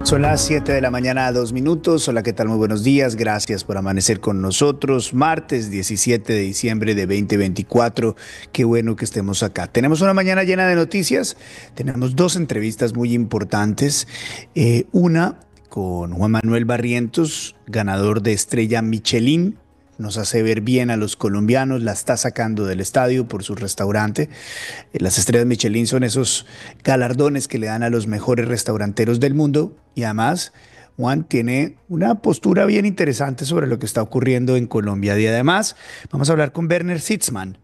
Son las 7 de la mañana, 2 minutos. Hola, ¿qué tal? Muy buenos días. Gracias por amanecer con nosotros. Martes 17 de diciembre de 2024. Qué bueno que estemos acá. Tenemos una mañana llena de noticias. Tenemos dos entrevistas muy importantes. Una con Juan Manuel Barrientos, ganador de Estrella Michelin. Nos hace ver bien a los colombianos, la está sacando del estadio por su restaurante. Las estrellas Michelin son esos galardones que le dan a los mejores restauranteros del mundo y además Juan tiene una postura bien interesante sobre lo que está ocurriendo en Colombia. Y además vamos a hablar con Werner Sitzmann,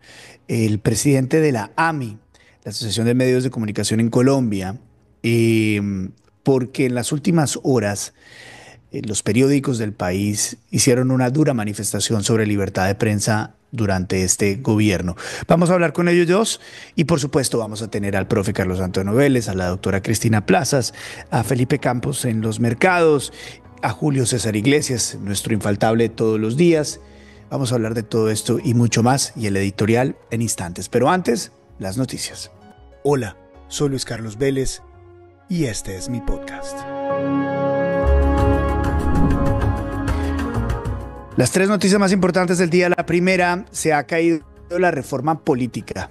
el presidente de la AMI, la Asociación de Medios de Comunicación en Colombia, eh, porque en las últimas horas los periódicos del país hicieron una dura manifestación sobre libertad de prensa durante este gobierno. Vamos a hablar con ellos dos y por supuesto vamos a tener al profe Carlos Antonio Vélez, a la doctora Cristina Plazas, a Felipe Campos en los mercados, a Julio César Iglesias, nuestro infaltable todos los días. Vamos a hablar de todo esto y mucho más y el editorial en instantes. Pero antes, las noticias. Hola, soy Luis Carlos Vélez y este es mi podcast. Las tres noticias más importantes del día. La primera, se ha caído la reforma política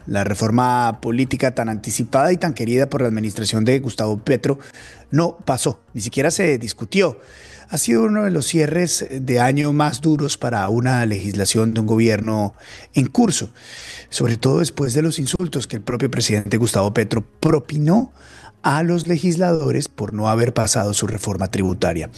tan anticipada y tan querida por la administración de Gustavo Petro. No pasó, ni siquiera se discutió. Ha sido uno de los cierres de año más duros para una legislación de un gobierno en curso, sobre todo después de los insultos que el propio presidente Gustavo Petro propinó a los legisladores por no haber pasado su reforma tributaria.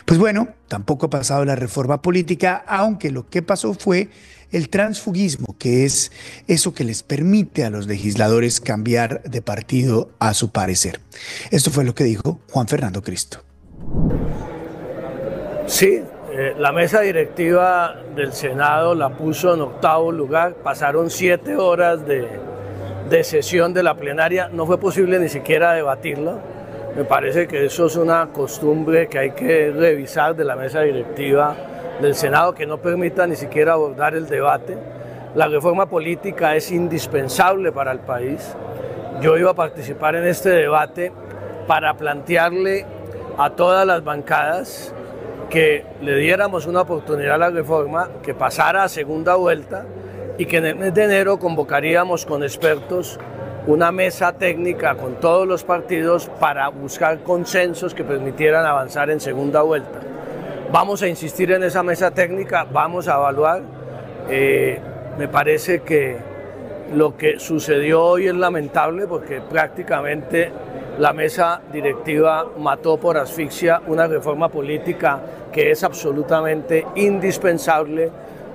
Pues bueno, tampoco ha pasado la reforma política, aunque lo que pasó fue el transfugismo, que es eso que les permite a los legisladores cambiar de partido a su parecer. Esto fue lo que dijo Juan Fernando Cristo. Sí, la mesa directiva del Senado la puso en 8º lugar, pasaron 7 horas de sesión de la plenaria, no fue posible ni siquiera debatirla. Me parece que eso es una costumbre que hay que revisar de la mesa directiva del Senado, que no permita ni siquiera abordar el debate. La reforma política es indispensable para el país. Yo iba a participar en este debate para plantearle a todas las bancadas que le diéramos una oportunidad a la reforma, que pasara a segunda vuelta y que en el mes de enero convocaríamos con expertos una mesa técnica con todos los partidos para buscar consensos que permitieran avanzar en segunda vuelta. Vamos a insistir en esa mesa técnica, vamos a evaluar. Me parece que lo que sucedió hoy es lamentable porque prácticamente la mesa directiva mató por asfixia una reforma política que es absolutamente indispensable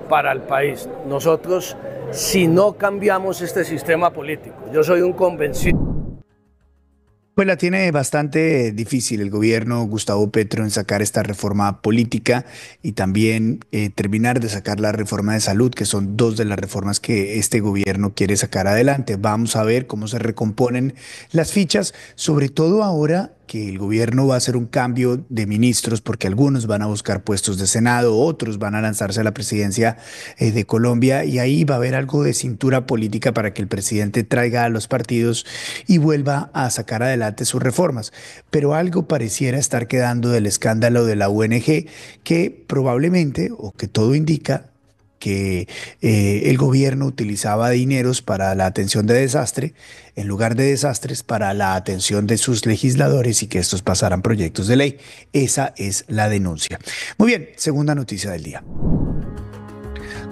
para el país. Nosotros, si no cambiamos este sistema político, yo soy un convencido. Pues la tiene bastante difícil el gobierno Gustavo Petro en sacar esta reforma política y también terminar de sacar la reforma de salud, que son dos de las reformas que este gobierno quiere sacar adelante. Vamos a ver cómo se recomponen las fichas, sobre todo ahora que el gobierno va a hacer un cambio de ministros, porque algunos van a buscar puestos de Senado, otros van a lanzarse a la presidencia de Colombia, y ahí va a haber algo de cintura política para que el presidente traiga a los partidos y vuelva a sacar adelante sus reformas. Pero algo pareciera estar quedando del escándalo de la ONG, que probablemente, o que todo indica, que el gobierno utilizaba dineros para la atención de desastre en lugar de desastres para la atención de sus legisladores y que estos pasaran proyectos de ley. Esa es la denuncia. Muy bien, segunda noticia del día.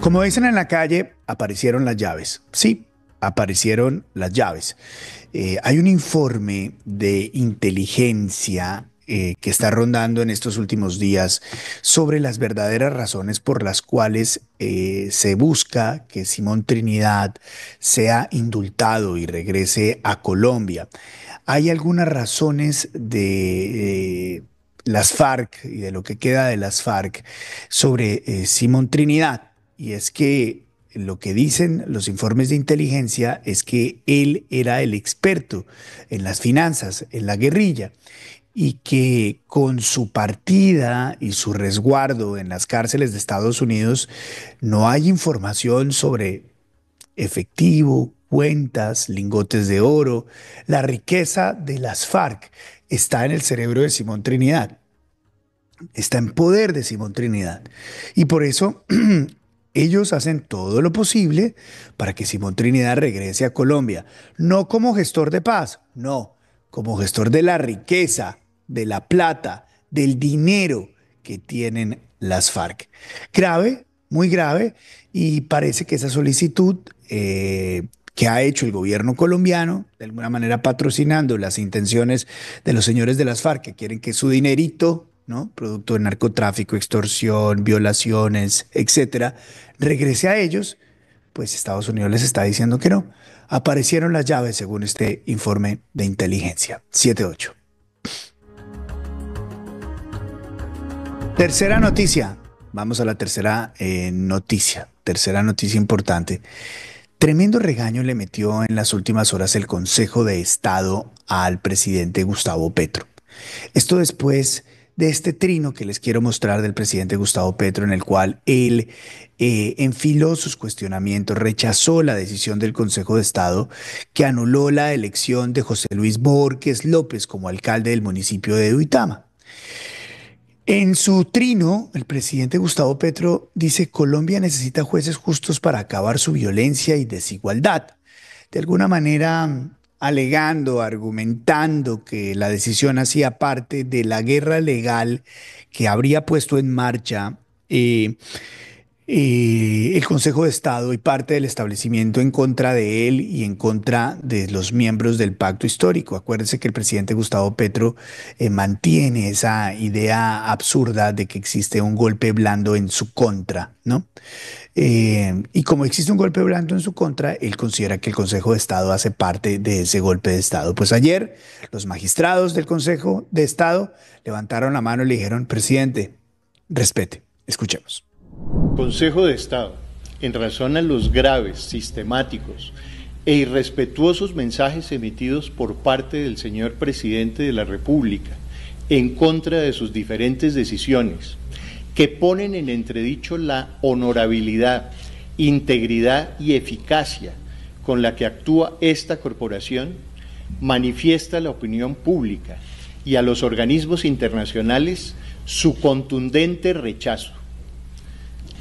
Como dicen en la calle, aparecieron las llaves. Sí, aparecieron las llaves. Hay un informe de inteligencia que está rondando en estos últimos días sobre las verdaderas razones por las cuales se busca que Simón Trinidad sea indultado y regrese a Colombia. Hay algunas razones de las FARC y de lo que queda de las FARC sobre Simón Trinidad, y es que lo que dicen los informes de inteligencia es que él era el experto en las finanzas, en la guerrilla, y que con su partida y su resguardo en las cárceles de Estados Unidos no hay información sobre efectivo, cuentas, lingotes de oro. La riqueza de las FARC está en el cerebro de Simón Trinidad, está en poder de Simón Trinidad. Y por eso ellos hacen todo lo posible para que Simón Trinidad regrese a Colombia, no como gestor de paz, no, como gestor de la riqueza, de la plata, del dinero que tienen las FARC. Grave, muy grave, y parece que esa solicitud que ha hecho el gobierno colombiano, de alguna manera patrocinando las intenciones de los señores de las FARC que quieren que su dinerito, ¿no? Producto de narcotráfico, extorsión, violaciones, etcétera, regrese a ellos, pues Estados Unidos les está diciendo que no. Aparecieron las llaves según este informe de inteligencia. 7-8. Tercera noticia. Vamos a la tercera noticia. Tercera noticia importante. Tremendo regaño le metió en las últimas horas el Consejo de Estado al presidente Gustavo Petro. Esto después de este trino que les quiero mostrar del presidente Gustavo Petro, en el cual él enfiló sus cuestionamientos, rechazó la decisión del Consejo de Estado que anuló la elección de José Luis Borges López como alcalde del municipio de Duitama. En su trino, el presidente Gustavo Petro dice: Colombia necesita jueces justos para acabar su violencia y desigualdad. De alguna manera alegando, argumentando que la decisión hacía parte de la guerra legal que habría puesto en marcha el Consejo de Estado y parte del establecimiento en contra de él y en contra de los miembros del pacto histórico. Acuérdense que el presidente Gustavo Petro mantiene esa idea absurda de que existe un golpe blando en su contra, ¿no? Y como existe un golpe blando en su contra, él considera que el Consejo de Estado hace parte de ese golpe de Estado. Pues ayer los magistrados del Consejo de Estado levantaron la mano y le dijeron: presidente, respete. Escuchemos. Consejo de Estado, en razón a los graves, sistemáticos e irrespetuosos mensajes emitidos por parte del señor presidente de la República en contra de sus diferentes decisiones, que ponen en entredicho la honorabilidad, integridad y eficacia con la que actúa esta corporación, manifiesta a la opinión pública y a los organismos internacionales su contundente rechazo.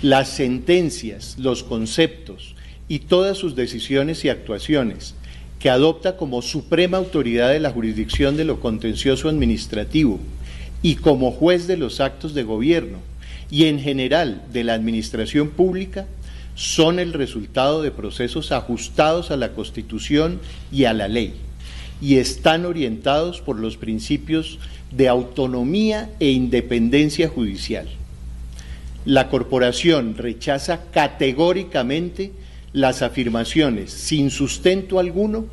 Las sentencias, los conceptos y todas sus decisiones y actuaciones que adopta como suprema autoridad de la jurisdicción de lo contencioso administrativo y como juez de los actos de gobierno y en general de la administración pública son el resultado de procesos ajustados a la Constitución y a la ley y están orientados por los principios de autonomía e independencia judicial. La corporación rechaza categóricamente las afirmaciones sin sustento alguno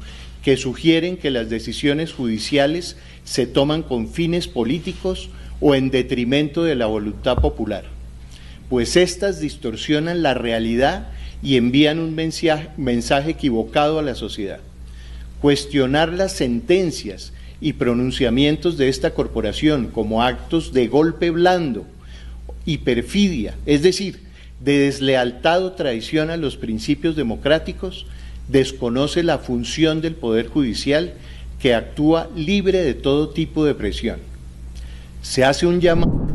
que sugieren que las decisiones judiciales se toman con fines políticos o en detrimento de la voluntad popular, pues éstas distorsionan la realidad y envían un mensaje equivocado a la sociedad. Cuestionar las sentencias y pronunciamientos de esta corporación como actos de golpe blando y perfidia, es decir, de deslealtad o traición a los principios democráticos, desconoce la función del Poder Judicial que actúa libre de todo tipo de presión. Se hace un llamado.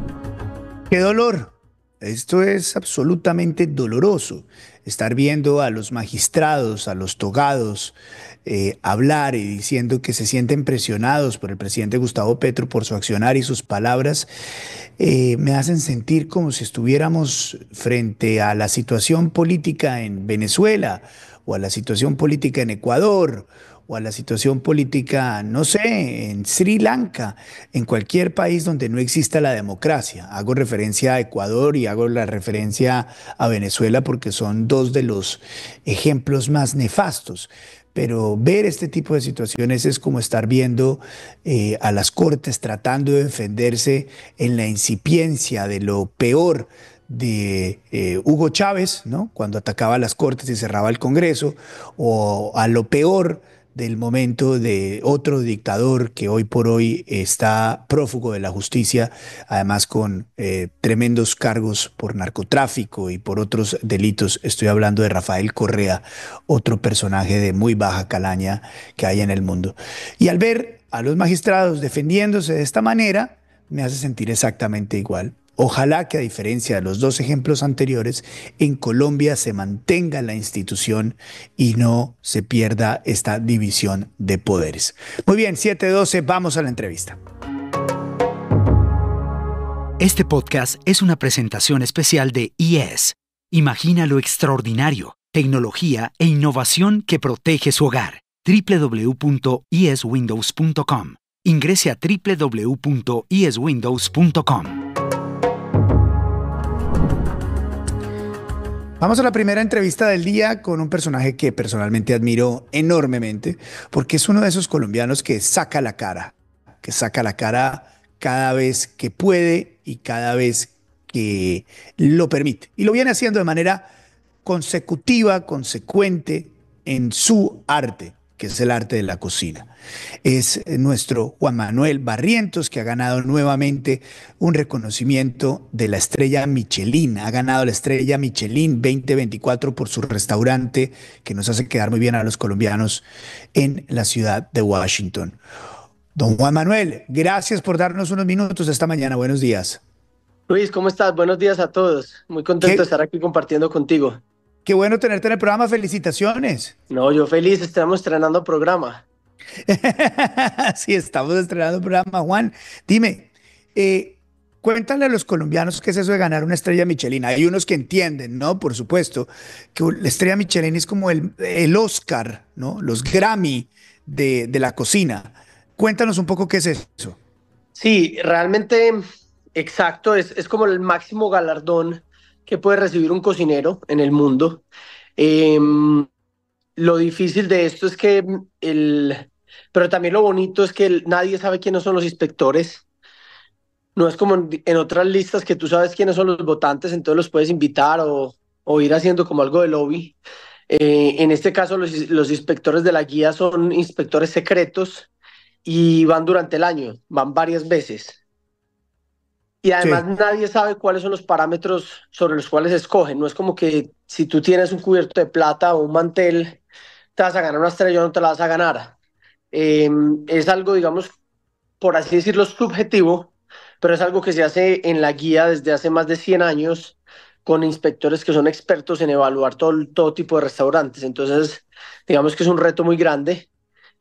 ¡Qué dolor! Esto es absolutamente doloroso, estar viendo a los magistrados, a los togados, hablar y diciendo que se sienten presionados por el presidente Gustavo Petro por su accionar y sus palabras, me hacen sentir como si estuviéramos frente a la situación política en Venezuela o a la situación política en Ecuador o a la situación política, no sé, en Sri Lanka, en cualquier país donde no exista la democracia. Hago referencia a Ecuador y hago la referencia a Venezuela porque son dos de los ejemplos más nefastos. Pero ver este tipo de situaciones es como estar viendo a las cortes tratando de defenderse en la incipiencia de lo peor de Hugo Chávez, ¿no? Cuando atacaba las cortes y cerraba el Congreso, o a lo peor del momento de otro dictador que hoy por hoy está prófugo de la justicia, además con tremendos cargos por narcotráfico y por otros delitos. Estoy hablando de Rafael Correa, otro personaje de muy baja calaña que hay en el mundo. Y al ver a los magistrados defendiéndose de esta manera, me hace sentir exactamente igual. Ojalá que a diferencia de los dos ejemplos anteriores, en Colombia se mantenga la institución y no se pierda esta división de poderes. Muy bien, 7:12, vamos a la entrevista. Este podcast es una presentación especial de IES. Imagina lo extraordinario, tecnología e innovación que protege su hogar. www.ieswindows.com. Ingrese a www.ieswindows.com. Vamos a la primera entrevista del día con un personaje que personalmente admiro enormemente, porque es uno de esos colombianos que saca la cara cada vez que puede y cada vez que lo permite. Y lo viene haciendo de manera consecutiva, consecuente en su arte, que es el arte de la cocina. Es nuestro Juan Manuel Barrientos, que ha ganado nuevamente un reconocimiento de la estrella Michelin. Ha ganado la estrella Michelin 2024 por su restaurante, que nos hace quedar muy bien a los colombianos en la ciudad de Washington. Don Juan Manuel, gracias por darnos unos minutos esta mañana. Buenos días. Luis, ¿cómo estás? Buenos días a todos. Muy contento de estar aquí compartiendo contigo. Qué bueno tenerte en el programa. Felicitaciones. No, yo feliz. Estamos estrenando programa. Sí, estamos estrenando programa. Juan, dime, cuéntale a los colombianos qué es eso de ganar una estrella Michelin. Hay unos que entienden, ¿no? Por supuesto, que la estrella Michelin es como el Oscar, ¿no? Los Grammy de la cocina. Cuéntanos un poco qué es eso. Sí, realmente, exacto. Es como el máximo galardón que puede recibir un cocinero en el mundo. Lo difícil de esto es que pero también lo bonito es que nadie sabe quiénes son los inspectores. No es como en otras listas que tú sabes quiénes son los votantes, entonces los puedes invitar o ir haciendo como algo de lobby. En este caso, los inspectores de la guía son inspectores secretos y van durante el año, van varias veces. Y además Sí. nadie sabe cuáles son los parámetros sobre los cuales escogen. No es como que si tú tienes un cubierto de plata o un mantel, te vas a ganar una estrella o no te la vas a ganar. Es algo, digamos, por así decirlo, subjetivo, pero es algo que se hace en la guía desde hace más de 100 años con inspectores que son expertos en evaluar todo tipo de restaurantes. Entonces, digamos que es un reto muy grande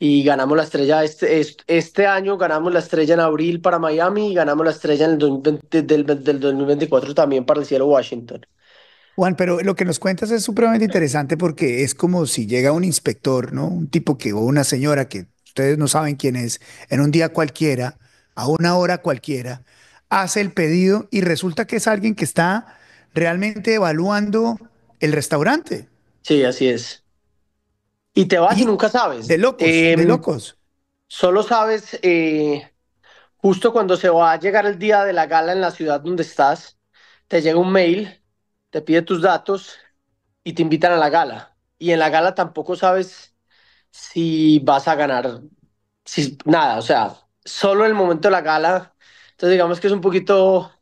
y ganamos la estrella este año, ganamos la estrella en abril para Miami y ganamos la estrella en el 2020 del 2024 también para el Cielo Washington. Juan, pero lo que nos cuentas es supremamente interesante porque es como si llega un inspector, ¿no? Un tipo que, o una señora que ustedes no saben quién es, en un día cualquiera, a una hora cualquiera, hace el pedido y resulta que es alguien que está realmente evaluando el restaurante. Sí, así es. Y te vas y Y nunca sabes. de locos, de locos. Solo sabes justo cuando se va a llegar el día de la gala en la ciudad donde estás, te llega un mail, te pide tus datos y te invitan a la gala. Y en la gala tampoco sabes si vas a ganar, si nada, o sea, solo en el momento de la gala. Entonces digamos que es un poquito,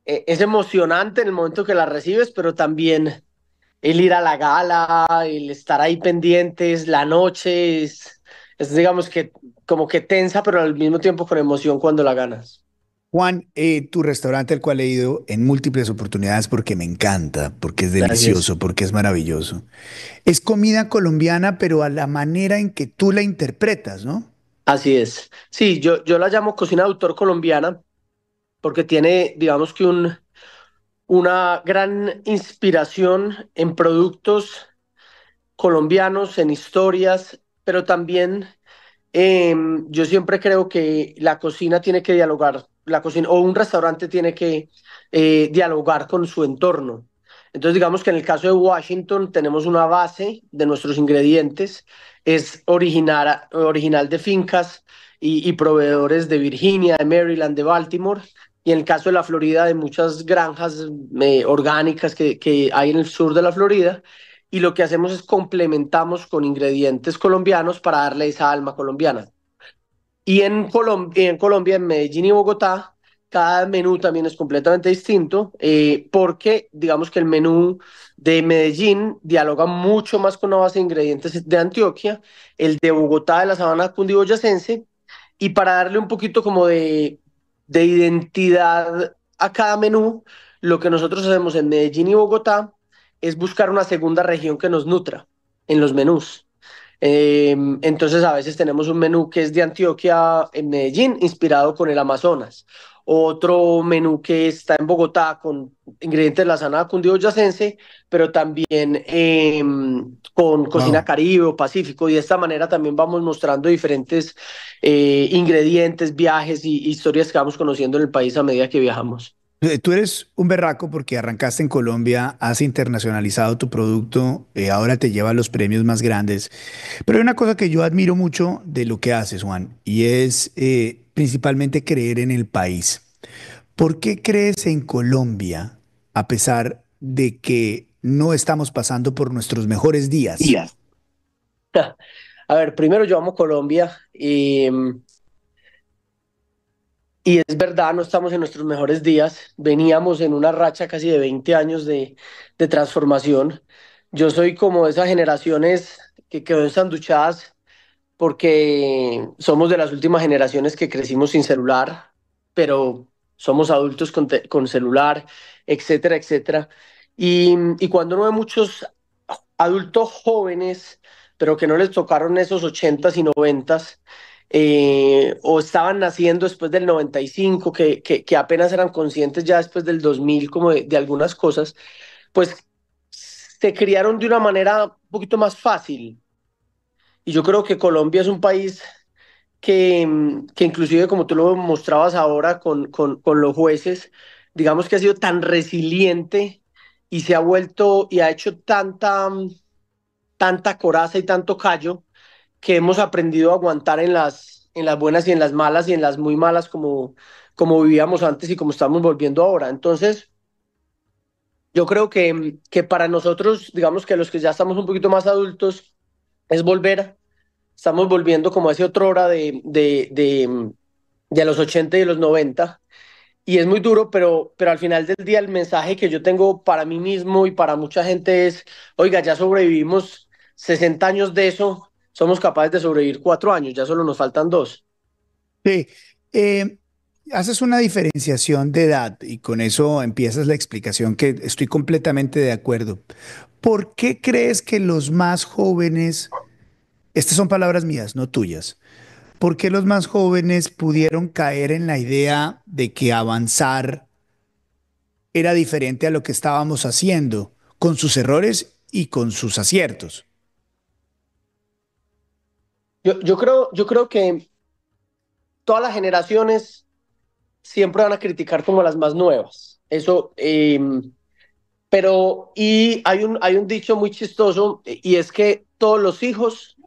es emocionante en el momento que la recibes, pero también el ir a la gala, el estar ahí pendientes, la noche, es digamos que como que tensa, pero al mismo tiempo con emoción cuando la ganas. Juan, tu restaurante al cual he ido en múltiples oportunidades porque me encanta, porque es Gracias. delicioso, porque es maravilloso. Es comida colombiana, pero a la manera en que tú la interpretas, ¿no? Así es. Sí, yo la llamo cocina de autor colombiana porque tiene, digamos que una gran inspiración en productos colombianos, en historias, pero también yo siempre creo que la cocina tiene que dialogar, la cocina o un restaurante tiene que dialogar con su entorno. Entonces, digamos que en el caso de Washington tenemos una base de nuestros ingredientes, es original de fincas y proveedores de Virginia, de Maryland, de Baltimore. Y en el caso de la Florida, de muchas granjas orgánicas que hay en el sur de la Florida. y lo que hacemos es complementamos con ingredientes colombianos para darle esa alma colombiana. Y en Colombia, en Medellín y Bogotá, cada menú también es completamente distinto, porque digamos que el menú de Medellín dialoga mucho más con la base de ingredientes de Antioquia, el de Bogotá de la sabana cundiboyacense, y para darle un poquito como de identidad a cada menú, lo que nosotros hacemos en Medellín y Bogotá es buscar una segunda región que nos nutra en los menús. Entonces a veces tenemos un menú que es de Antioquia en Medellín, inspirado con el Amazonas. Otro menú que está en Bogotá con ingredientes de la zona cundiboyacense, pero también con cocina Wow. caribe o pacífico. Y de esta manera también vamos mostrando diferentes ingredientes, viajes y historias que vamos conociendo en el país a medida que viajamos. Tú eres un berraco porque arrancaste en Colombia, has internacionalizado tu producto, ahora te lleva a los premios más grandes. Pero hay una cosa que yo admiro mucho de lo que haces, Juan, y es principalmente creer en el país. ¿Por qué crees en Colombia a pesar de que no estamos pasando por nuestros mejores días? Días. A ver, primero yo amo Colombia y es verdad, no estamos en nuestros mejores días. Veníamos en una racha casi de 20 años de transformación. Yo soy como de esas generaciones que quedó ensanduchadas porque somos de las últimas generaciones que crecimos sin celular, pero somos adultos con celular, etcétera, etcétera. Y cuando uno ve muchos adultos jóvenes, pero que no les tocaron esos ochentas y noventas, o estaban naciendo después del 95, que apenas eran conscientes ya después del 2000 como de algunas cosas, pues se criaron de una manera un poquito más fácil. Y yo creo que Colombia es un país que inclusive como tú lo mostrabas ahora con los jueces, digamos que ha sido tan resiliente y se ha vuelto y ha hecho tanta coraza y tanto callo que hemos aprendido a aguantar en las buenas y en las malas y en las muy malas como vivíamos antes y como estamos volviendo ahora. Entonces, yo creo que para nosotros, digamos que los que ya estamos un poquito más adultos, es estamos volviendo como a ese otrora de los 80 y de los 90. Y es muy duro, pero al final del día el mensaje que yo tengo para mí mismo y para mucha gente es, oiga, ya sobrevivimos 60 años de eso, somos capaces de sobrevivir 4 años, ya solo nos faltan dos. Sí, eh, haces una diferenciación de edad y con eso empiezas la explicación que estoy completamente de acuerdo. ¿Por qué crees que los más jóvenes, estas son palabras mías, no tuyas, por qué los más jóvenes pudieron caer en la idea de que avanzar era diferente a lo que estábamos haciendo, con sus errores y con sus aciertos? Yo creo que todas las generaciones siempre van a criticar como las más nuevas. Eso, y hay un dicho muy chistoso y es que todos los hijos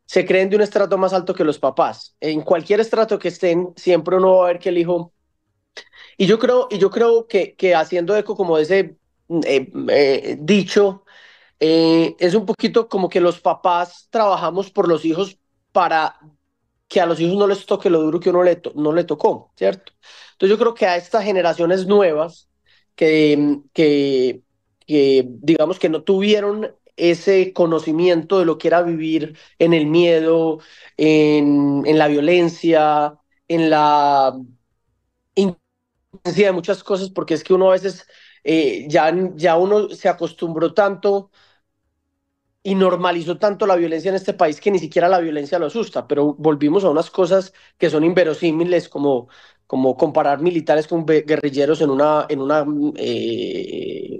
se creen de un estrato más alto que los papás. En cualquier estrato que estén, siempre uno va a ver que el hijo. Y yo creo que haciendo eco como de ese dicho, es un poquito como que los papás trabajamos por los hijos para que a los hijos no les toque lo duro que uno no le tocó, ¿cierto? Entonces yo creo que a estas generaciones nuevas que digamos que no tuvieron ese conocimiento de lo que era vivir en el miedo, en la violencia, en la de muchas cosas, porque es que uno a veces ya uno se acostumbró tanto y normalizó tanto la violencia en este país que ni siquiera la violencia lo asusta, pero volvimos a unas cosas que son inverosímiles, como comparar militares con guerrilleros en una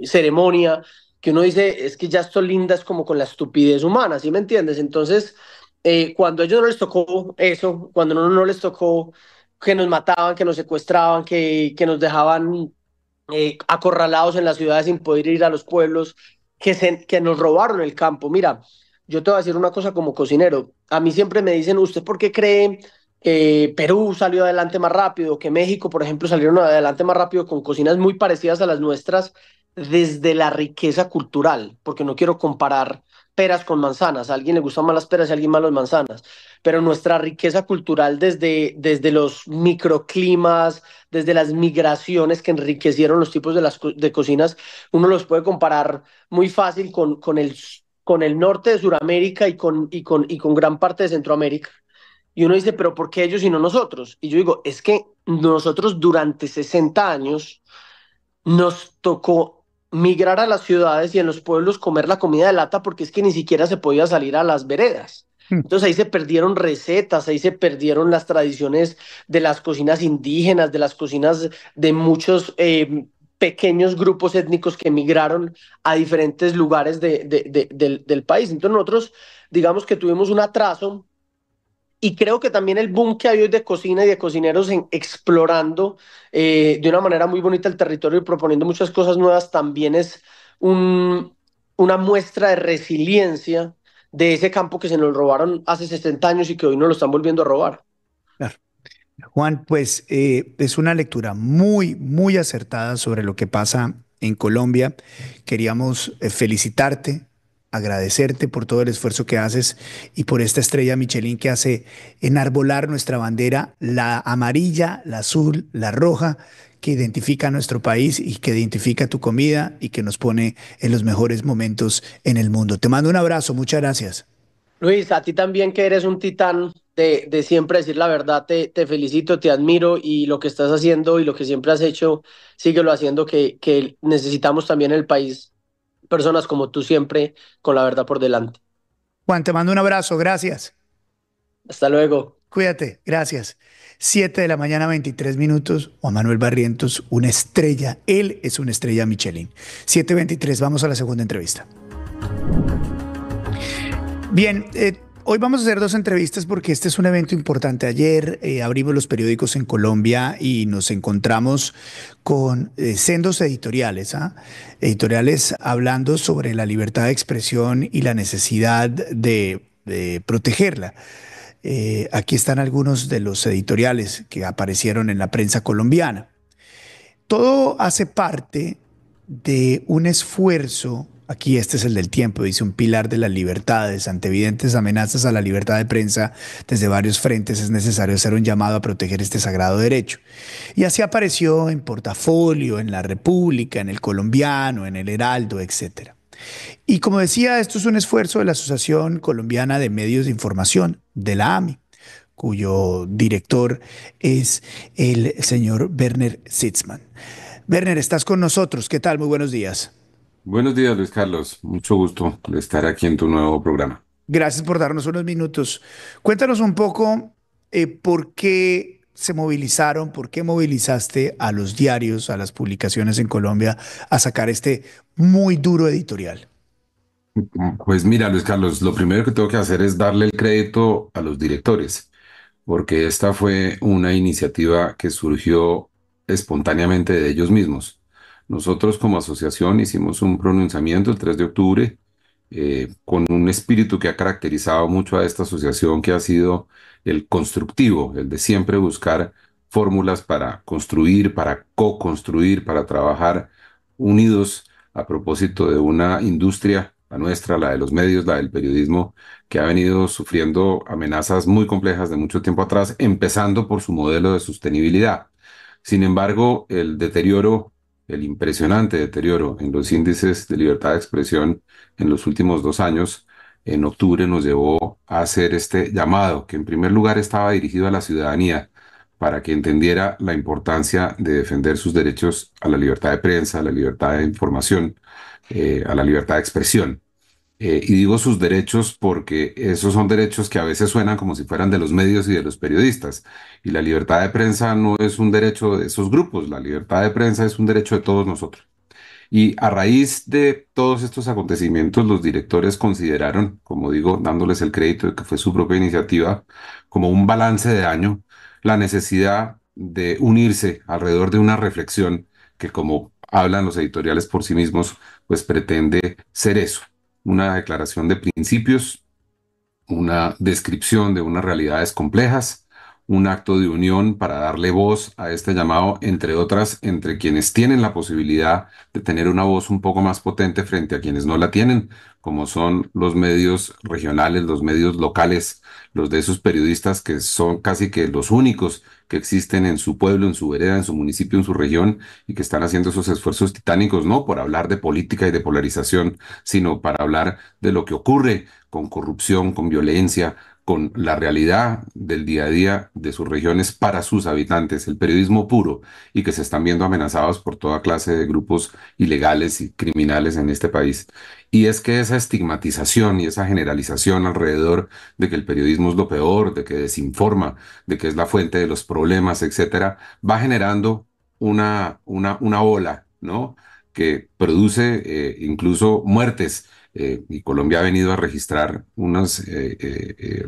ceremonia, que uno dice, es que ya esto linda es como con la estupidez humana, ¿sí me entiendes? Entonces, cuando a ellos no les tocó eso, cuando no les tocó que nos mataban, que nos secuestraban, que nos dejaban acorralados en las ciudades sin poder ir a los pueblos, que nos robaron el campo. Mira, yo te voy a decir una cosa como cocinero. A mí siempre me dicen, ¿usted por qué cree que Perú salió adelante más rápido, que México, por ejemplo, salieron adelante más rápido con cocinas muy parecidas a las nuestras? desde la riqueza cultural, porque no quiero comparar peras con manzanas. A alguien le gustan más las peras y a alguien más las manzanas, pero nuestra riqueza cultural desde los microclimas, desde las migraciones que enriquecieron los tipos de cocinas, uno los puede comparar muy fácil con el norte de Sudamérica y con gran parte de Centroamérica. Y uno dice, pero ¿por qué ellos y no nosotros? Y yo digo, es que nosotros durante 60 años nos tocó migrar a las ciudades y en los pueblos comer la comida de lata porque es que ni siquiera se podía salir a las veredas. Mm. Entonces ahí se perdieron recetas, ahí se perdieron las tradiciones de las cocinas indígenas, de las cocinas de muchos pequeños grupos étnicos que migraron a diferentes lugares del país. Entonces nosotros, digamos que tuvimos un atraso y creo que también el boom que hay hoy de cocina y de cocineros explorando de una manera muy bonita el territorio y proponiendo muchas cosas nuevas también es un, una muestra de resiliencia de ese campo que se nos robaron hace 60 años y que hoy nos lo están volviendo a robar. Claro. Juan, pues es una lectura muy, muy acertada sobre lo que pasa en Colombia. Queríamos felicitarte, agradecerte por todo el esfuerzo que haces y por esta estrella Michelin que hace enarbolar nuestra bandera, la amarilla, la azul, la roja, que identifica a nuestro país y que identifica tu comida y que nos pone en los mejores momentos en el mundo. Te mando un abrazo, muchas gracias. Luis, a ti también que eres un titán de siempre decir la verdad, te felicito, te admiro y lo que estás haciendo y lo que siempre has hecho, síguelo haciendo, que necesitamos también en el país personas como tú siempre con la verdad por delante. Juan, te mando un abrazo, gracias. Hasta luego. Cuídate, gracias. 7 de la mañana, 23 minutos. Juan Manuel Barrientos, una estrella. Él es una estrella Michelin. 7:23, vamos a la segunda entrevista. Bien, hoy vamos a hacer dos entrevistas porque este es un evento importante. Ayer abrimos los periódicos en Colombia y nos encontramos con sendos editoriales, ¿ah? Editoriales hablando sobre la libertad de expresión y la necesidad de protegerla. Aquí están algunos de los editoriales que aparecieron en la prensa colombiana. Todo hace parte de un esfuerzo, aquí este es el del tiempo, dice un pilar de las libertades, ante evidentes amenazas a la libertad de prensa desde varios frentes es necesario hacer un llamado a proteger este sagrado derecho. Y así apareció en Portafolio, en La República, en El Colombiano, en El Heraldo, etcétera. Y como decía, esto es un esfuerzo de la Asociación Colombiana de Medios de Información, de la AMI, cuyo director es el señor Werner Sitzmann. Werner, estás con nosotros. ¿Qué tal? Muy buenos días. Buenos días, Luis Carlos. Mucho gusto de estar aquí en tu nuevo programa. Gracias por darnos unos minutos. Cuéntanos un poco por qué se movilizaron, por qué movilizaste a los diarios, a las publicaciones en Colombia a sacar este muy duro editorial. Pues mira, Luis Carlos, lo primero que tengo que hacer es darle el crédito a los directores, porque esta fue una iniciativa que surgió espontáneamente de ellos mismos. Nosotros como asociación hicimos un pronunciamiento el 3 de octubre con un espíritu que ha caracterizado mucho a esta asociación, que ha sido el constructivo, el de siempre buscar fórmulas para construir, para co-construir, para trabajar unidos a propósito de una industria, la nuestra, la de los medios, la del periodismo, que ha venido sufriendo amenazas muy complejas de mucho tiempo atrás, empezando por su modelo de sostenibilidad. Sin embargo, el deterioro, el impresionante deterioro en los índices de libertad de expresión en los últimos 2 años, en octubre nos llevó a hacer este llamado, que en primer lugar estaba dirigido a la ciudadanía, para que entendiera la importancia de defender sus derechos a la libertad de prensa, a la libertad de información, a la libertad de expresión. Y digo sus derechos porque esos son derechos que a veces suenan como si fueran de los medios y de los periodistas. Y la libertad de prensa no es un derecho de esos grupos, la libertad de prensa es un derecho de todos nosotros. Y a raíz de todos estos acontecimientos, los directores consideraron, como digo, dándoles el crédito de que fue su propia iniciativa, como un balance de año, la necesidad de unirse alrededor de una reflexión que, como hablan los editoriales por sí mismos, pues pretende ser eso, una declaración de principios, una descripción de unas realidades complejas, un acto de unión para darle voz a este llamado, entre otras, entre quienes tienen la posibilidad de tener una voz un poco más potente frente a quienes no la tienen, como son los medios regionales, los medios locales, los de esos periodistas que son casi que los únicos que existen en su pueblo, en su vereda, en su municipio, en su región, y que están haciendo esos esfuerzos titánicos, no por hablar de política y de polarización, sino para hablar de lo que ocurre con corrupción, con violencia, con la realidad del día a día de sus regiones para sus habitantes, el periodismo puro, y que se están viendo amenazados por toda clase de grupos ilegales y criminales en este país. Y es que esa estigmatización y esa generalización alrededor de que el periodismo es lo peor, de que desinforma, de que es la fuente de los problemas, etcétera, va generando una ola, ¿no? Que produce incluso muertes. Y Colombia ha venido a registrar unos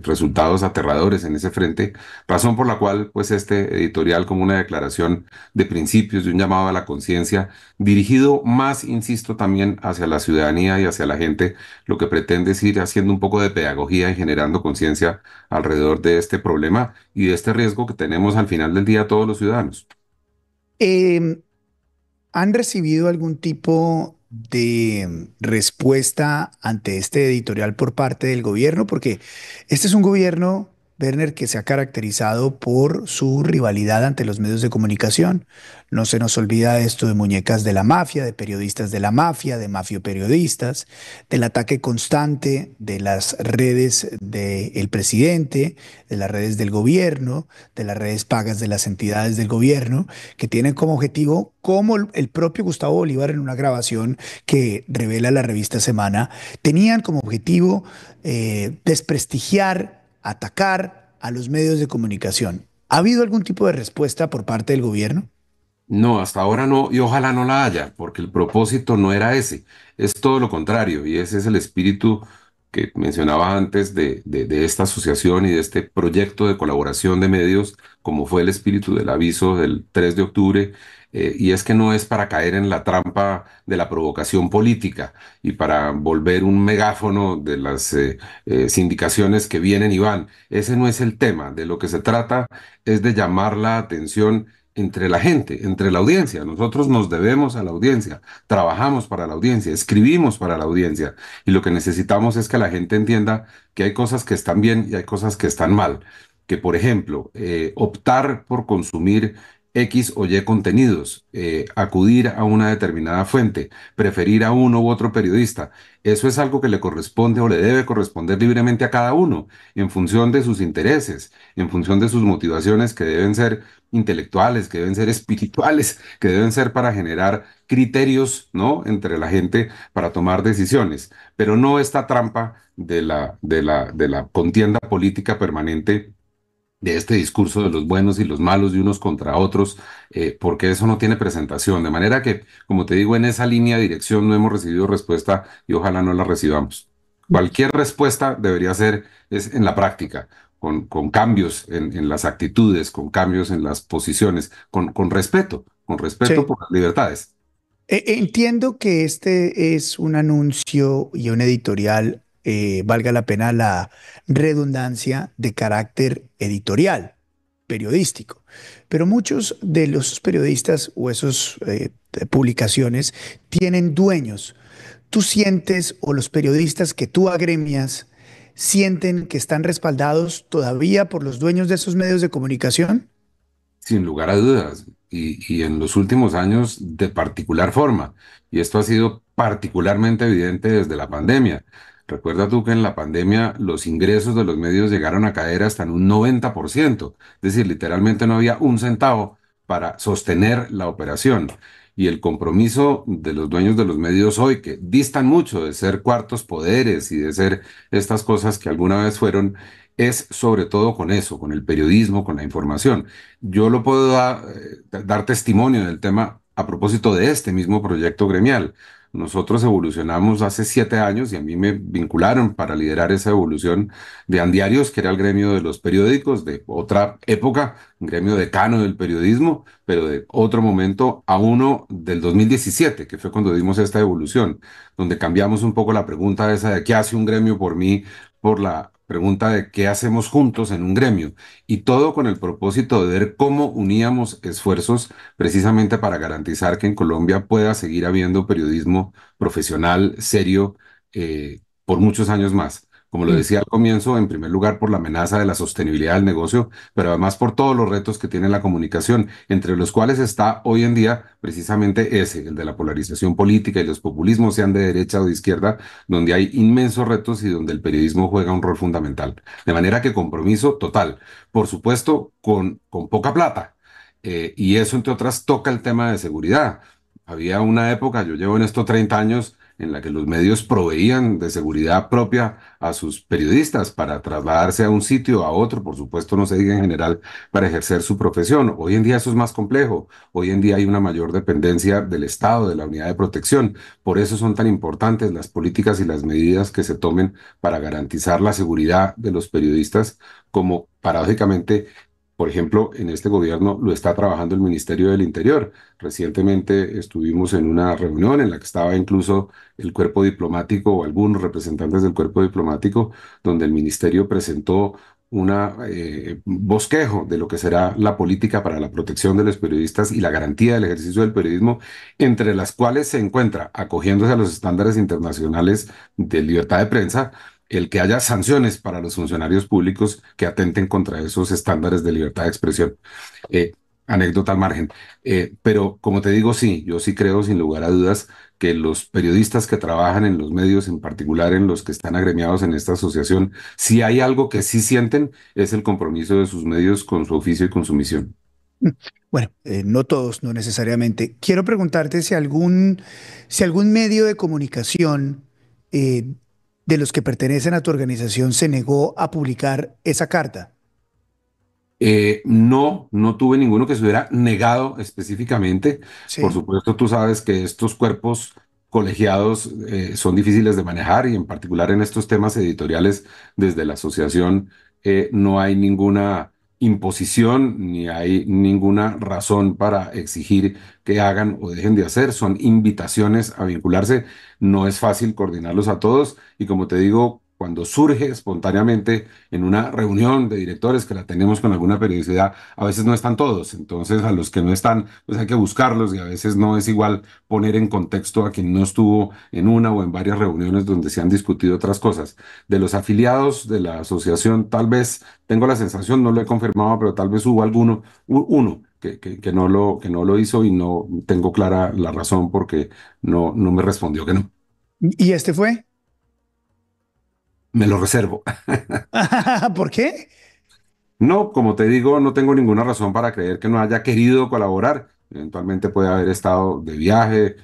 resultados aterradores en ese frente, razón por la cual, pues, este editorial, como una declaración de principios, de un llamado a la conciencia, dirigido más, insisto, también hacia la ciudadanía y hacia la gente, lo que pretende es ir haciendo un poco de pedagogía y generando conciencia alrededor de este problema y de este riesgo que tenemos al final del día todos los ciudadanos. Em, ¿Han recibido algún tipo de respuesta ante este editorial por parte del gobierno? Porque este es un gobierno, Werner, que se ha caracterizado por su rivalidad ante los medios de comunicación. No se nos olvida esto de muñecas de la mafia, de periodistas de la mafia, de mafioperiodistas, del ataque constante de las redes del presidente, de las redes del gobierno, de las redes pagas de las entidades del gobierno que tienen como objetivo, como el propio Gustavo Bolívar en una grabación que revela la revista Semana, tenían como objetivo desprestigiar, atacar a los medios de comunicación. ¿Ha habido algún tipo de respuesta por parte del gobierno? No, hasta ahora no, y ojalá no la haya, porque el propósito no era ese, es todo lo contrario, y ese es el espíritu que mencionaba antes de esta asociación y de este proyecto de colaboración de medios, como fue el espíritu del aviso del 3 de octubre, y es que no es para caer en la trampa de la provocación política y para volver un megáfono de las sindicaciones que vienen y van. Ese no es el tema, de lo que se trata es de llamar la atención entre la gente, entre la audiencia. Nosotros nos debemos a la audiencia, trabajamos para la audiencia, escribimos para la audiencia y lo que necesitamos es que la gente entienda que hay cosas que están bien y hay cosas que están mal. Que, por ejemplo, optar por consumir X o Y contenidos, acudir a una determinada fuente, preferir a uno u otro periodista, eso es algo que le corresponde o le debe corresponder libremente a cada uno, en función de sus intereses, en función de sus motivaciones que deben ser intelectuales, que deben ser espirituales, que deben ser para generar criterios, ¿no? Entre la gente para tomar decisiones, pero no esta trampa de la contienda política permanente de este discurso de los buenos y los malos de unos contra otros, porque eso no tiene presentación. De manera que, como te digo, en esa línea de dirección no hemos recibido respuesta y ojalá no la recibamos. Cualquier respuesta debería ser es en la práctica, con cambios en las actitudes, con cambios en las posiciones, con respeto Sí. por las libertades. Entiendo que este es un anuncio y un editorial, valga la pena la redundancia, de carácter editorial, periodístico. Pero muchos de los periodistas o esas publicaciones tienen dueños. ¿Tú sientes o los periodistas que tú agremias sienten que están respaldados todavía por los dueños de esos medios de comunicación? Sin lugar a dudas, y en los últimos años de particular forma, y esto ha sido particularmente evidente desde la pandemia. Recuerda tú que en la pandemia los ingresos de los medios llegaron a caer hasta en un 90%, es decir, literalmente no había un centavo para sostener la operación. Y el compromiso de los dueños de los medios hoy, que distan mucho de ser cuartos poderes y de ser estas cosas que alguna vez fueron, es sobre todo con eso, con el periodismo, con la información. Yo lo puedo dar testimonio del tema a propósito de este mismo proyecto gremial. Nosotros evolucionamos hace 7 años y a mí me vincularon para liderar esa evolución de Andiarios, que era el gremio de los periódicos de otra época, un gremio decano del periodismo, pero de otro momento, a uno del 2017, que fue cuando dimos esta evolución, donde cambiamos un poco la pregunta esa de qué hace un gremio por mí, por la pregunta de qué hacemos juntos en un gremio, y todo con el propósito de ver cómo uníamos esfuerzos precisamente para garantizar que en Colombia pueda seguir habiendo periodismo profesional, serio, por muchos años más. Como lo Mm. decía al comienzo, en primer lugar por la amenaza de la sostenibilidad del negocio, pero además por todos los retos que tiene la comunicación, entre los cuales está hoy en día precisamente ese, el de la polarización política y los populismos, sean de derecha o de izquierda, donde hay inmensos retos y donde el periodismo juega un rol fundamental. De manera que compromiso total, por supuesto, con poca plata. Y eso, entre otras, toca el tema de seguridad. Había una época, yo llevo en estos 30 años, en la que los medios proveían de seguridad propia a sus periodistas para trasladarse a un sitio, a otro, por supuesto, no se diga en general, para ejercer su profesión. Hoy en día eso es más complejo. Hoy en día hay una mayor dependencia del Estado, de la unidad de protección. Por eso son tan importantes las políticas y las medidas que se tomen para garantizar la seguridad de los periodistas, como paradójicamente, por ejemplo, en este gobierno lo está trabajando el Ministerio del Interior. Recientemente estuvimos en una reunión en la que estaba incluso el cuerpo diplomático o algunos representantes del cuerpo diplomático, donde el ministerio presentó una bosquejo de lo que será la política para la protección de los periodistas y la garantía del ejercicio del periodismo, entre las cuales se encuentra, acogiéndose a los estándares internacionales de libertad de prensa, el que haya sanciones para los funcionarios públicos que atenten contra esos estándares de libertad de expresión. Eh, Anécdota al margen. Pero como te digo, sí, yo sí creo sin lugar a dudas que los periodistas que trabajan en los medios, en particular en los que están agremiados en esta asociación, si hay algo que sí sienten es el compromiso de sus medios con su oficio y con su misión. Bueno, no todos, no necesariamente. Quiero preguntarte si algún medio de comunicación eh, de los que pertenecen a tu organización se negó a publicar esa carta. No, no tuve ninguno que se hubiera negado específicamente. Por Sí. supuesto, tú sabes que estos cuerpos colegiados son difíciles de manejar y en particular en estos temas editoriales desde la asociación no hay ninguna imposición ni hay ninguna razón para exigir que hagan o dejen de hacer. Son invitaciones a vincularse. No es fácil coordinarlos a todos y como te digo, cuando surge espontáneamente en una reunión de directores que la tenemos con alguna periodicidad, a veces no están todos, entonces a los que no están, pues hay que buscarlos y a veces no es igual poner en contexto a quien no estuvo en una o en varias reuniones donde se han discutido otras cosas. De los afiliados de la asociación, tal vez, tengo la sensación, no lo he confirmado, pero tal vez hubo alguno, uno. Que no lo hizo y no tengo clara la razón porque no me respondió que no. ¿Y este fue? Me lo reservo. ¿Por qué? No, como te digo, no tengo ninguna razón para creer que no haya querido colaborar. Eventualmente puede haber estado de viaje,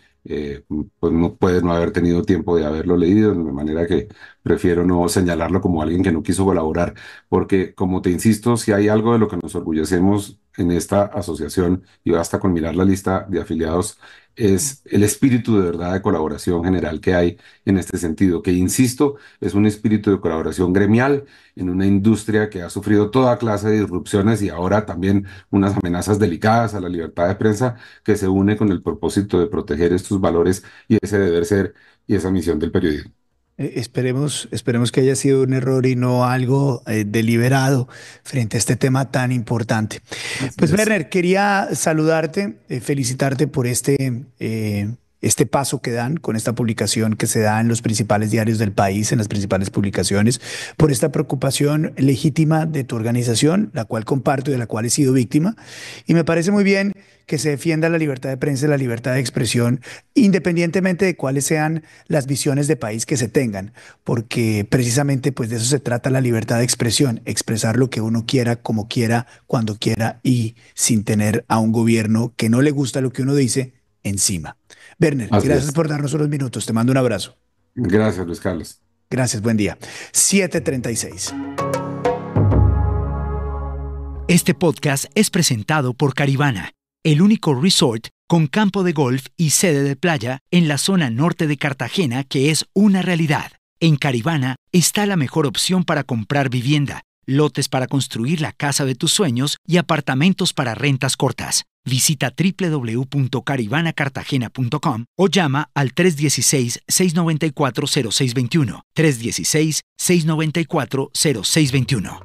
pues no puede no haber tenido tiempo de haberlo leído, de manera que prefiero no señalarlo como alguien que no quiso colaborar, porque como te insisto, si hay algo de lo que nos orgullecemos en esta asociación, y basta con mirar la lista de afiliados, es el espíritu de verdad de colaboración general que hay en este sentido, que insisto, es un espíritu de colaboración gremial en una industria que ha sufrido toda clase de disrupciones y ahora también unas amenazas delicadas a la libertad de prensa que se une con el propósito de proteger estos valores y ese deber ser y esa misión del periodismo. Esperemos que haya sido un error y no algo deliberado frente a este tema tan importante. Así Pues es. Werner, quería saludarte, felicitarte por este paso que dan con esta publicación que se da en los principales diarios del país, en las principales publicaciones, por esta preocupación legítima de tu organización, la cual comparto y de la cual he sido víctima. Y me parece muy bien que se defienda la libertad de prensa y la libertad de expresión, independientemente de cuáles sean las visiones de país que se tengan, porque precisamente pues de eso se trata la libertad de expresión, expresar lo que uno quiera, como quiera, cuando quiera y sin tener a un gobierno que no le gusta lo que uno dice encima. Werner, Así gracias es. por darnos unos minutos. Te mando un abrazo. Gracias, Luis Carlos. Gracias, buen día. 7:36. Este podcast es presentado por Caribana, el único resort con campo de golf y sede de playa en la zona norte de Cartagena que es una realidad. En Caribana está la mejor opción para comprar vivienda, lotes para construir la casa de tus sueños y apartamentos para rentas cortas. Visita www.carivanacartagena.com o llama al 316-694-0621. 316-694-0621.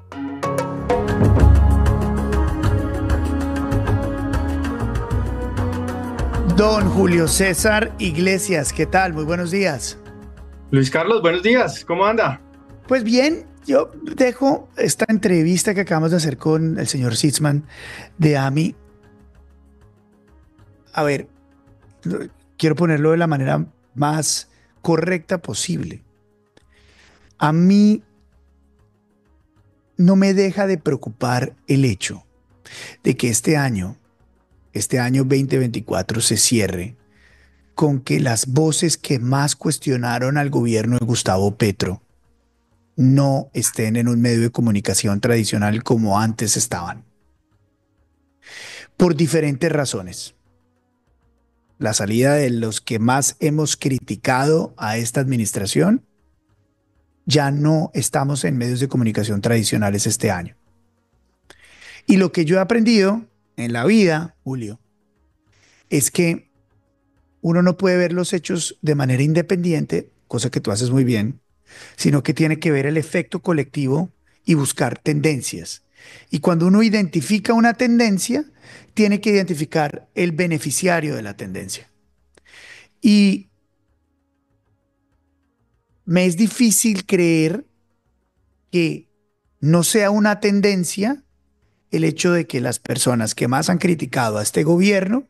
Don Julio César Iglesias, ¿qué tal? Muy buenos días. Luis Carlos, buenos días, ¿cómo anda? Pues bien, yo dejo esta entrevista que acabamos de hacer con el señor Sitzman de AMI. A ver, quiero ponerlo de la manera más correcta posible. A mí no me deja de preocupar el hecho de que este año 2024 se cierre con que las voces que más cuestionaron al gobierno de Gustavo Petro no estén en un medio de comunicación tradicional como antes estaban. Por diferentes razones. La salida de los que más hemos criticado a esta administración, ya no estamos en medios de comunicación tradicionales este año. Y lo que yo he aprendido en la vida, Julio, es que uno no puede ver los hechos de manera independiente, cosa que tú haces muy bien, sino que tiene que ver el efecto colectivo y buscar tendencias. Y cuando uno identifica una tendencia, tiene que identificar el beneficiario de la tendencia. Y me es difícil creer que no sea una tendencia el hecho de que las personas que más han criticado a este gobierno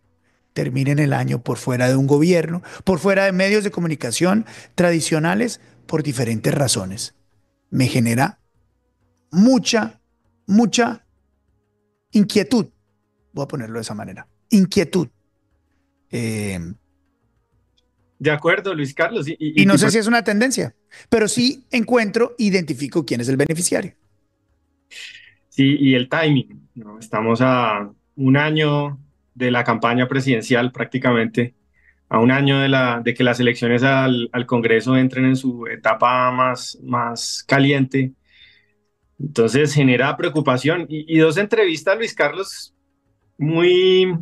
terminen el año por fuera de un gobierno, por fuera de medios de comunicación tradicionales, por diferentes razones. Me genera mucha inquietud. Voy a ponerlo de esa manera. Inquietud. De acuerdo, Luis Carlos. Y no sé si es una tendencia, pero sí identifico quién es el beneficiario. Sí, y el timing, ¿no? Estamos a un año de la campaña presidencial prácticamente, a un año de que las elecciones al Congreso entren en su etapa más caliente. Entonces genera preocupación. Y dos entrevistas, Luis Carlos, muy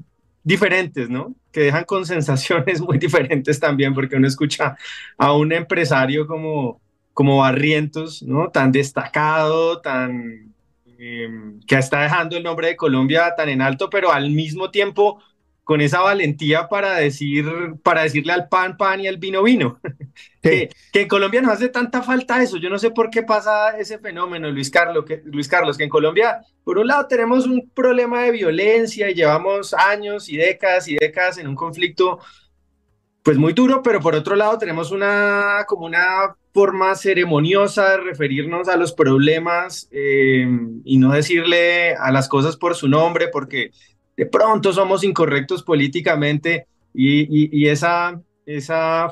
diferentes, ¿no? Que dejan con sensaciones muy diferentes también, porque uno escucha a un empresario como Barrientos, ¿no? Tan destacado, que está dejando el nombre de Colombia tan en alto, pero al mismo tiempo con esa valentía para decirle al pan, pan y al vino, vino. Sí. Que en Colombia nos hace tanta falta eso. Yo no sé por qué pasa ese fenómeno, Luis Carlos, que en Colombia, por un lado, tenemos un problema de violencia y llevamos años y décadas en un conflicto pues muy duro, pero por otro lado tenemos como una forma ceremoniosa de referirnos a los problemas y no decirle a las cosas por su nombre, porque de pronto somos incorrectos políticamente y esa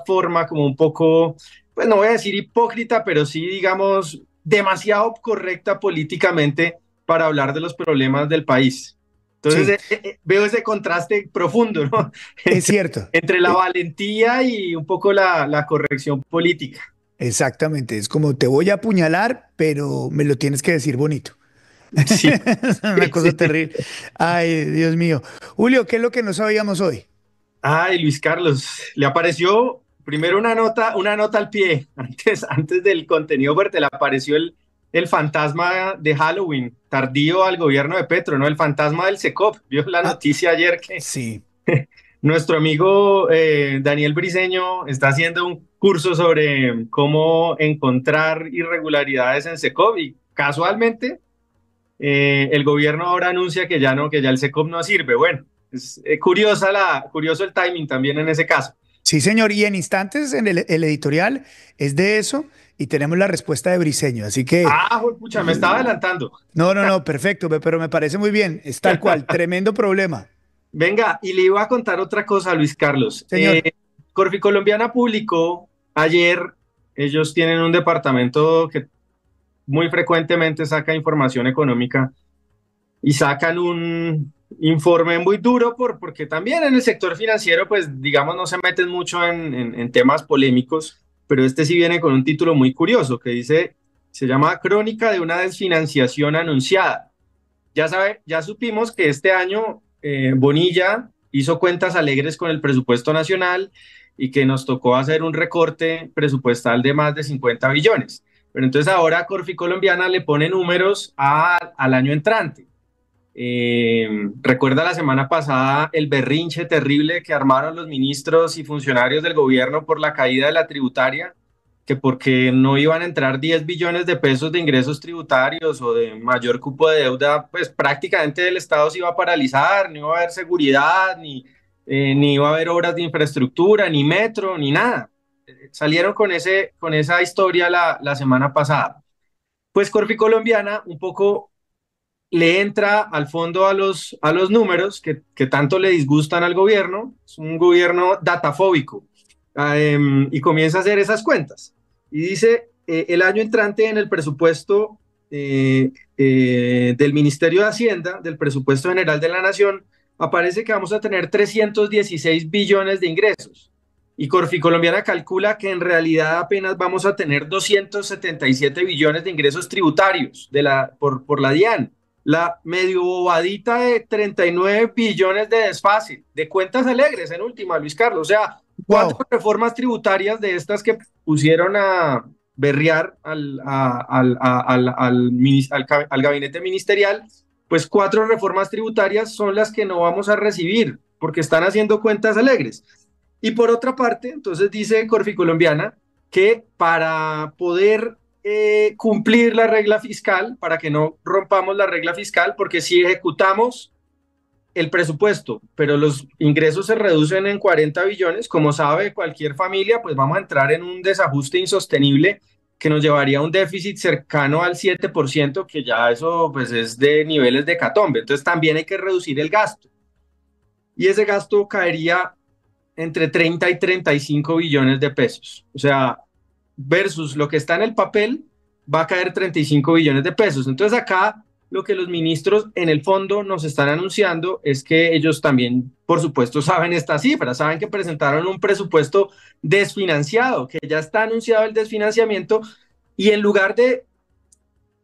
forma como un poco, pues no voy a decir hipócrita, pero sí digamos demasiado correcta políticamente para hablar de los problemas del país. Entonces Sí. veo ese contraste profundo, ¿no? Es cierto. Entre la valentía y un poco la corrección política. Exactamente. Es como te voy a apuñalar, pero me lo tienes que decir bonito. Sí, Es una cosa sí. terrible. Ay, Dios mío. Julio, ¿qué es lo que no sabíamos hoy? Ay, Luis Carlos, le apareció primero una nota al pie, antes del contenido fuerte, le apareció el fantasma de Halloween, tardío al gobierno de Petro, ¿no? El fantasma del Secop. Vio la Ah, noticia ayer que sí. nuestro amigo Daniel Briceño está haciendo un curso sobre cómo encontrar irregularidades en Secop y casualmente el gobierno ahora anuncia que ya el Secop no sirve. Bueno, es curioso el timing también en ese caso. Sí, señor. Y en instantes, el editorial es de eso y tenemos la respuesta de Briceño. Así que, Pucha, me estaba adelantando. no, perfecto, pero me parece muy bien. Es tal cual. Tremendo problema. Venga, y le iba a contar otra cosa, Luis Carlos. Señor. Corficolombiana publicó ayer, ellos tienen un departamento que muy frecuentemente saca información económica y sacan un informe muy duro porque también en el sector financiero, pues digamos, no se meten mucho en temas polémicos, pero este sí viene con un título muy curioso que dice Se llama Crónica de una desfinanciación anunciada. Ya supimos que este año Bonilla hizo cuentas alegres con el presupuesto nacional y que nos tocó hacer un recorte presupuestal de más de 50 billones. Pero entonces ahora Corfi Colombiana le pone números al año entrante. Recuerda la semana pasada el berrinche terrible que armaron los ministros y funcionarios del gobierno por la caída de la tributaria, que porque no iban a entrar 10 billones de pesos de ingresos tributarios o de mayor cupo de deuda, pues prácticamente el Estado se iba a paralizar, no iba a haber seguridad, ni iba a haber obras de infraestructura, ni metro, ni nada. Salieron con esa historia la semana pasada. Pues Corfi Colombiana un poco le entra al fondo a los números que tanto le disgustan al gobierno. Es un gobierno datafóbico, y comienza a hacer esas cuentas. Y dice, el año entrante en el presupuesto del Ministerio de Hacienda, del presupuesto general de la Nación, aparece que vamos a tener 316 billones de ingresos. Y Corfi Colombiana calcula que en realidad apenas vamos a tener 277 billones de ingresos tributarios por la DIAN. La medio bobadita de 39 billones de desfase, de cuentas alegres en última, Luis Carlos. O sea, cuatro reformas tributarias de estas que pusieron a berrear al gabinete ministerial, pues 4 reformas tributarias son las que no vamos a recibir, porque están haciendo cuentas alegres. Y por otra parte, entonces dice Corfi Colombiana que para poder cumplir la regla fiscal, para que no rompamos la regla fiscal, porque si ejecutamos el presupuesto, pero los ingresos se reducen en 40 billones, como sabe cualquier familia, pues vamos a entrar en un desajuste insostenible que nos llevaría a un déficit cercano al 7%, que ya eso pues es de niveles de hecatombe. Entonces también hay que reducir el gasto. Y ese gasto caería entre 30 y 35 billones de pesos. O sea, versus lo que está en el papel, va a caer 35 billones de pesos. Entonces acá lo que los ministros en el fondo nos están anunciando es que ellos también, por supuesto, saben estas cifras, saben que presentaron un presupuesto desfinanciado, que ya está anunciado el desfinanciamiento, y en lugar de,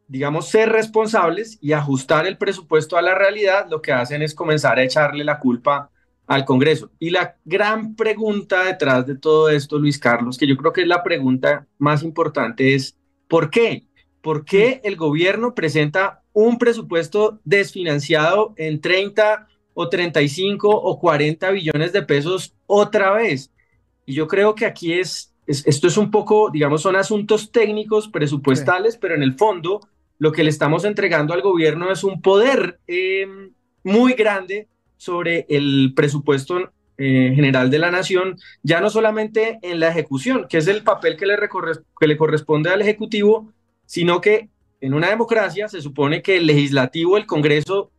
digamos, ser responsables y ajustar el presupuesto a la realidad, lo que hacen es comenzar a echarle la culpa al Congreso. Y la gran pregunta detrás de todo esto, Luis Carlos, que yo creo que es la pregunta más importante, es ¿por qué? ¿Por qué el gobierno presenta un presupuesto desfinanciado en 30 o 35 o 40 billones de pesos otra vez? Y yo creo que aquí esto es un poco, digamos, son asuntos técnicos, presupuestales, pero en el fondo lo que le estamos entregando al gobierno es un poder muy grande sobre el presupuesto general de la nación, ya no solamente en la ejecución, que es el papel que le corresponde al Ejecutivo, sino que en una democracia se supone que el legislativo, el Congreso,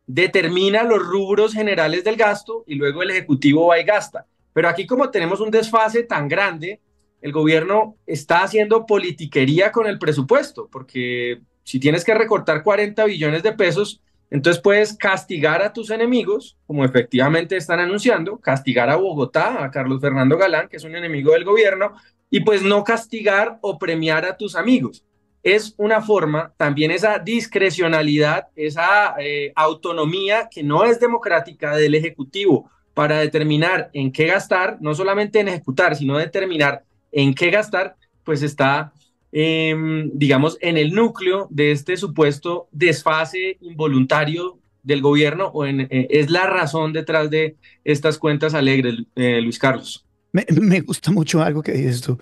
determina los rubros generales del gasto y luego el Ejecutivo va y gasta. Pero aquí, como tenemos un desfase tan grande, el gobierno está haciendo politiquería con el presupuesto, porque si tienes que recortar 40 billones de pesos, entonces puedes castigar a tus enemigos, como efectivamente están anunciando, castigar a Bogotá, a Carlos Fernando Galán, que es un enemigo del gobierno, y pues no castigar o premiar a tus amigos. Es una forma, también esa discrecionalidad, esa autonomía que no es democrática del Ejecutivo para determinar en qué gastar, no solamente en ejecutar, sino determinar en qué gastar, pues está digamos, en el núcleo de este supuesto desfase involuntario del gobierno, o es la razón detrás de estas cuentas alegres, Luis Carlos. Me gusta mucho algo que dices tú,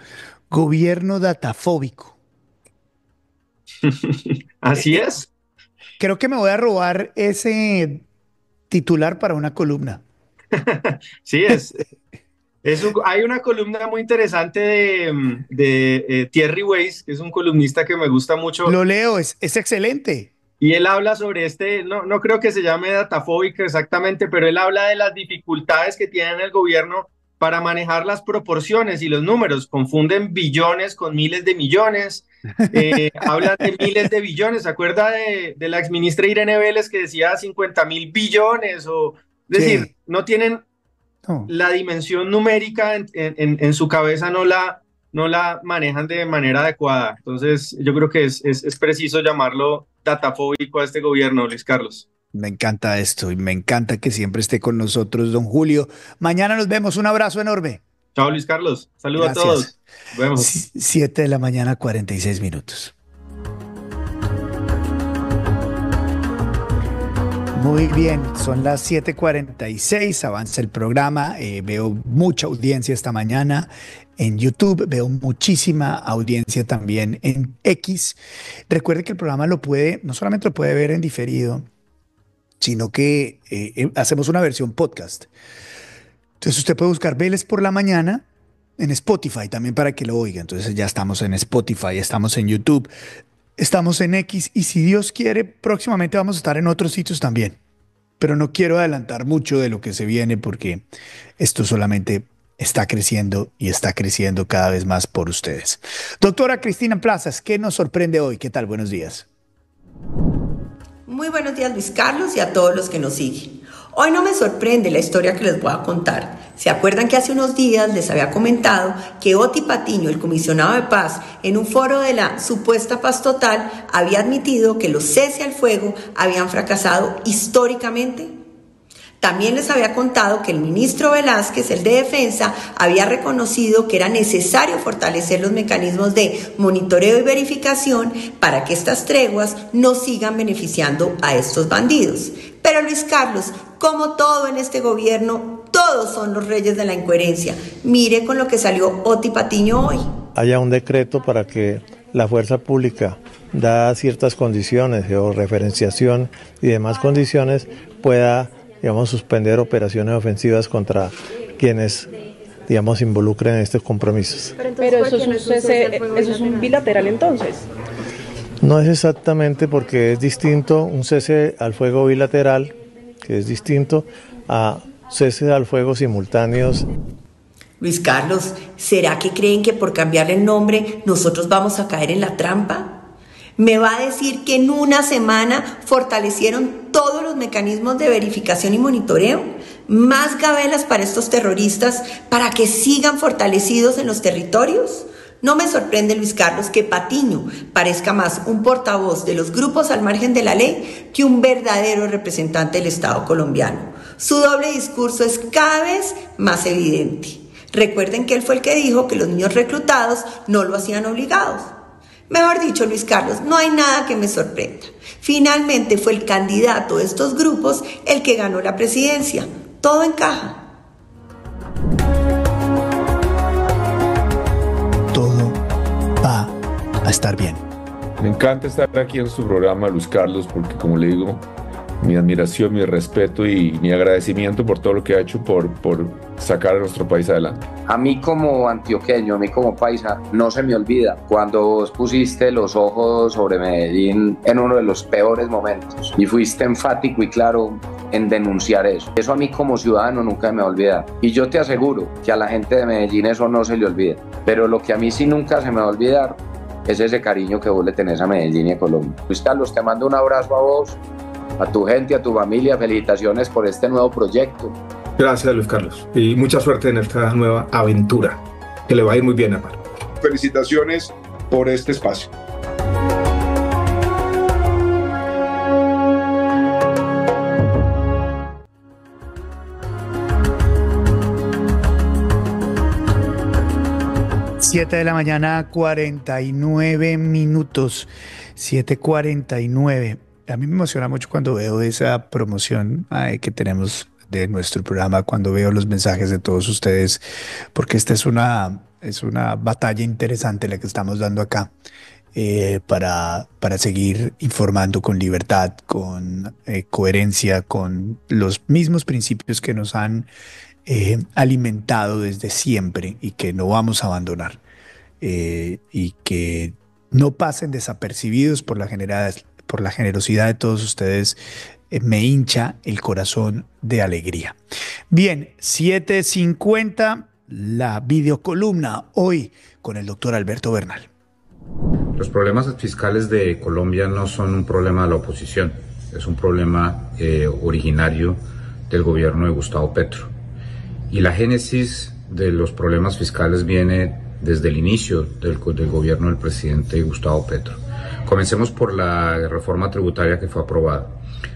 gobierno datafóbico. Así es. Creo que me voy a robar ese titular para una columna. Sí, hay una columna muy interesante de Thierry Weiss, que es un columnista que me gusta mucho. Lo leo, es excelente. Y él habla sobre no creo que se llame datafóbico exactamente, pero él habla de las dificultades que tiene el gobierno para manejar las proporciones y los números. Confunden billones con miles de millones, hablan de miles de billones. ¿Se acuerda de la exministra Irene Vélez que decía 50.000 billones? Es decir, no tienen la dimensión numérica en su cabeza, no no la manejan de manera adecuada. Entonces, yo creo que es preciso llamarlo datafóbico a este gobierno, Luis Carlos. Me encanta esto y me encanta que siempre esté con nosotros, don Julio. Mañana nos vemos. Un abrazo enorme. Chao, Luis Carlos. Saludos a todos. Nos vemos. 7 de la mañana, 46 minutos. Muy bien, son las 7:46, avanza el programa, veo mucha audiencia esta mañana en YouTube, veo muchísima audiencia también en X. Recuerde que el programa no solamente lo puede ver en diferido, sino que hacemos una versión podcast. Entonces usted puede buscar Vélez por la mañana en Spotify también para que lo oiga. Entonces ya estamos en Spotify, estamos en YouTube, estamos en X y si Dios quiere, próximamente vamos a estar en otros sitios también. Pero no quiero adelantar mucho de lo que se viene porque esto solamente está creciendo y está creciendo cada vez más por ustedes. Doctora Cristina Plazas, ¿qué nos sorprende hoy? ¿Qué tal? Buenos días. Muy buenos días, Luis Carlos, y a todos los que nos siguen. Hoy no me sorprende la historia que les voy a contar. ¿Se acuerdan que hace unos días les había comentado que Oti Patiño, el comisionado de paz, en un foro de la supuesta paz total, había admitido que los cese al fuego habían fracasado históricamente? También les había contado que el ministro Velázquez, el de Defensa, había reconocido que era necesario fortalecer los mecanismos de monitoreo y verificación para que estas treguas no sigan beneficiando a estos bandidos. Pero Luis Carlos, como todo en este gobierno, todos son los reyes de la incoherencia. Mire con lo que salió Oti Patiño hoy. Haya un decreto para que la fuerza pública, dadas ciertas condiciones, georreferenciación y demás condiciones, pueda, digamos, suspender operaciones ofensivas contra quienes, digamos, involucren en estos compromisos. Pero eso es un bilateral entonces. No es exactamente, porque es distinto un cese al fuego bilateral, que es distinto a cese al fuego simultáneos. Luis Carlos, ¿será que creen que por cambiarle el nombre nosotros vamos a caer en la trampa? ¿Me va a decir que en una semana fortalecieron todos los mecanismos de verificación y monitoreo? ¿Más gabelas para estos terroristas para que sigan fortalecidos en los territorios? No me sorprende, Luis Carlos, que Patiño parezca más un portavoz de los grupos al margen de la ley que un verdadero representante del Estado colombiano. Su doble discurso es cada vez más evidente. Recuerden que él fue el que dijo que los niños reclutados no lo hacían obligados. Mejor dicho, Luis Carlos, no hay nada que me sorprenda. Finalmente fue el candidato de estos grupos el que ganó la presidencia. Todo encaja. Todo va a estar bien. Me encanta estar aquí en su programa, Luis Carlos, porque como le digo, mi admiración, mi respeto y mi agradecimiento por todo lo que ha hecho por sacar a nuestro país adelante. A mí como antioqueño, a mí como paisa, no se me olvida cuando vos pusiste los ojos sobre Medellín en uno de los peores momentos y fuiste enfático y claro en denunciar eso. Eso a mí como ciudadano nunca me va a olvidar. Y yo te aseguro que a la gente de Medellín eso no se le olvida. Pero lo que a mí sí nunca se me va a olvidar es ese cariño que vos le tenés a Medellín y a Colombia. Luis Carlos, te mando un abrazo a vos, a tu gente, a tu familia. Felicitaciones por este nuevo proyecto. Gracias, Luis Carlos, y mucha suerte en esta nueva aventura, que le va a ir muy bien, hermano. Felicitaciones por este espacio. Siete de la mañana, 49 minutos, 7:49. A mí me emociona mucho cuando veo esa promoción que tenemos de nuestro programa, cuando veo los mensajes de todos ustedes, porque esta es una batalla interesante la que estamos dando acá para seguir informando con libertad, con coherencia, con los mismos principios que nos han alimentado desde siempre y que no vamos a abandonar y que no pasen desapercibidos por la generosidad de todos ustedes. Me hincha el corazón de alegría. Bien, 7:50, la videocolumna hoy con el doctor Alberto Bernal. Los problemas fiscales de Colombia no son un problema de la oposición, es un problema originario del gobierno de Gustavo Petro. Y la génesis de los problemas fiscales viene desde el inicio del gobierno del presidente Gustavo Petro. Comencemos por la reforma tributaria que fue aprobada.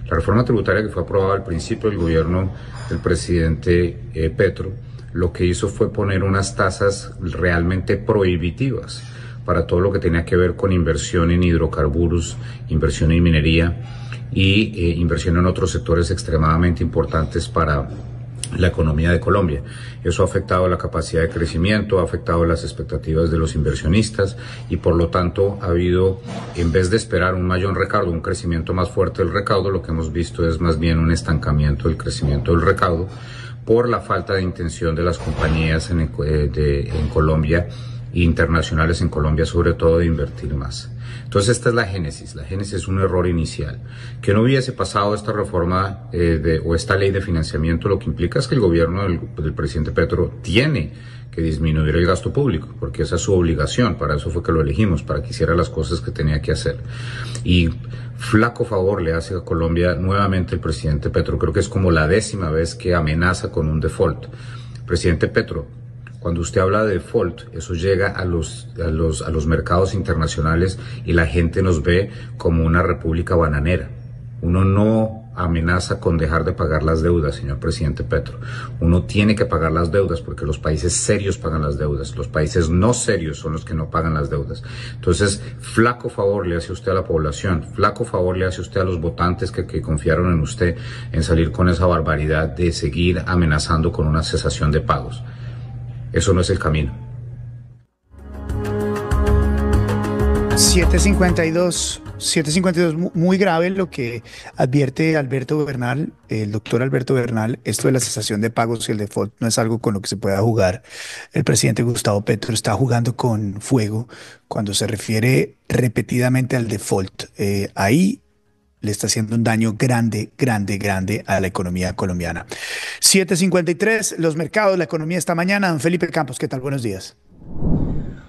La reforma tributaria que fue aprobada al principio del gobierno del presidente Petro, lo que hizo fue poner unas tasas realmente prohibitivas para todo lo que tenía que ver con inversión en hidrocarburos, inversión en minería y inversión en otros sectores extremadamente importantes para la economía de Colombia. Eso ha afectado la capacidad de crecimiento, ha afectado las expectativas de los inversionistas y por lo tanto ha habido, en vez de esperar un mayor recaudo, un crecimiento más fuerte del recaudo, lo que hemos visto es más bien un estancamiento del crecimiento del recaudo por la falta de intención de las compañías en Colombia e internacionales en Colombia, sobre todo, de invertir más. Entonces esta es la génesis. La génesis es un error inicial. Que no hubiese pasado esta reforma o esta ley de financiamiento, lo que implica es que el gobierno del presidente Petro tiene que disminuir el gasto público, porque esa es su obligación, para eso fue que lo elegimos, para que hiciera las cosas que tenía que hacer. Y flaco favor le hace a Colombia nuevamente el presidente Petro, creo que es como la 10ª vez que amenaza con un default. Presidente Petro, cuando usted habla de default, eso llega a los mercados internacionales y la gente nos ve como una república bananera. Uno no amenaza con dejar de pagar las deudas, señor presidente Petro. Uno tiene que pagar las deudas porque los países serios pagan las deudas. Los países no serios son los que no pagan las deudas. Entonces, flaco favor le hace usted a la población, flaco favor le hace usted a los votantes que confiaron en usted en salir con esa barbaridad de seguir amenazando con una cesación de pagos. Eso no es el camino. 752, muy grave lo que advierte Alberto Bernal, el doctor Alberto Bernal. Esto de la cesación de pagos y el default no es algo con lo que se pueda jugar. El presidente Gustavo Petro está jugando con fuego cuando se refiere repetidamente al default. Ahí le está haciendo un daño grande a la economía colombiana. 7:53, los mercados, la economía esta mañana. Don Felipe Campos, ¿qué tal? Buenos días.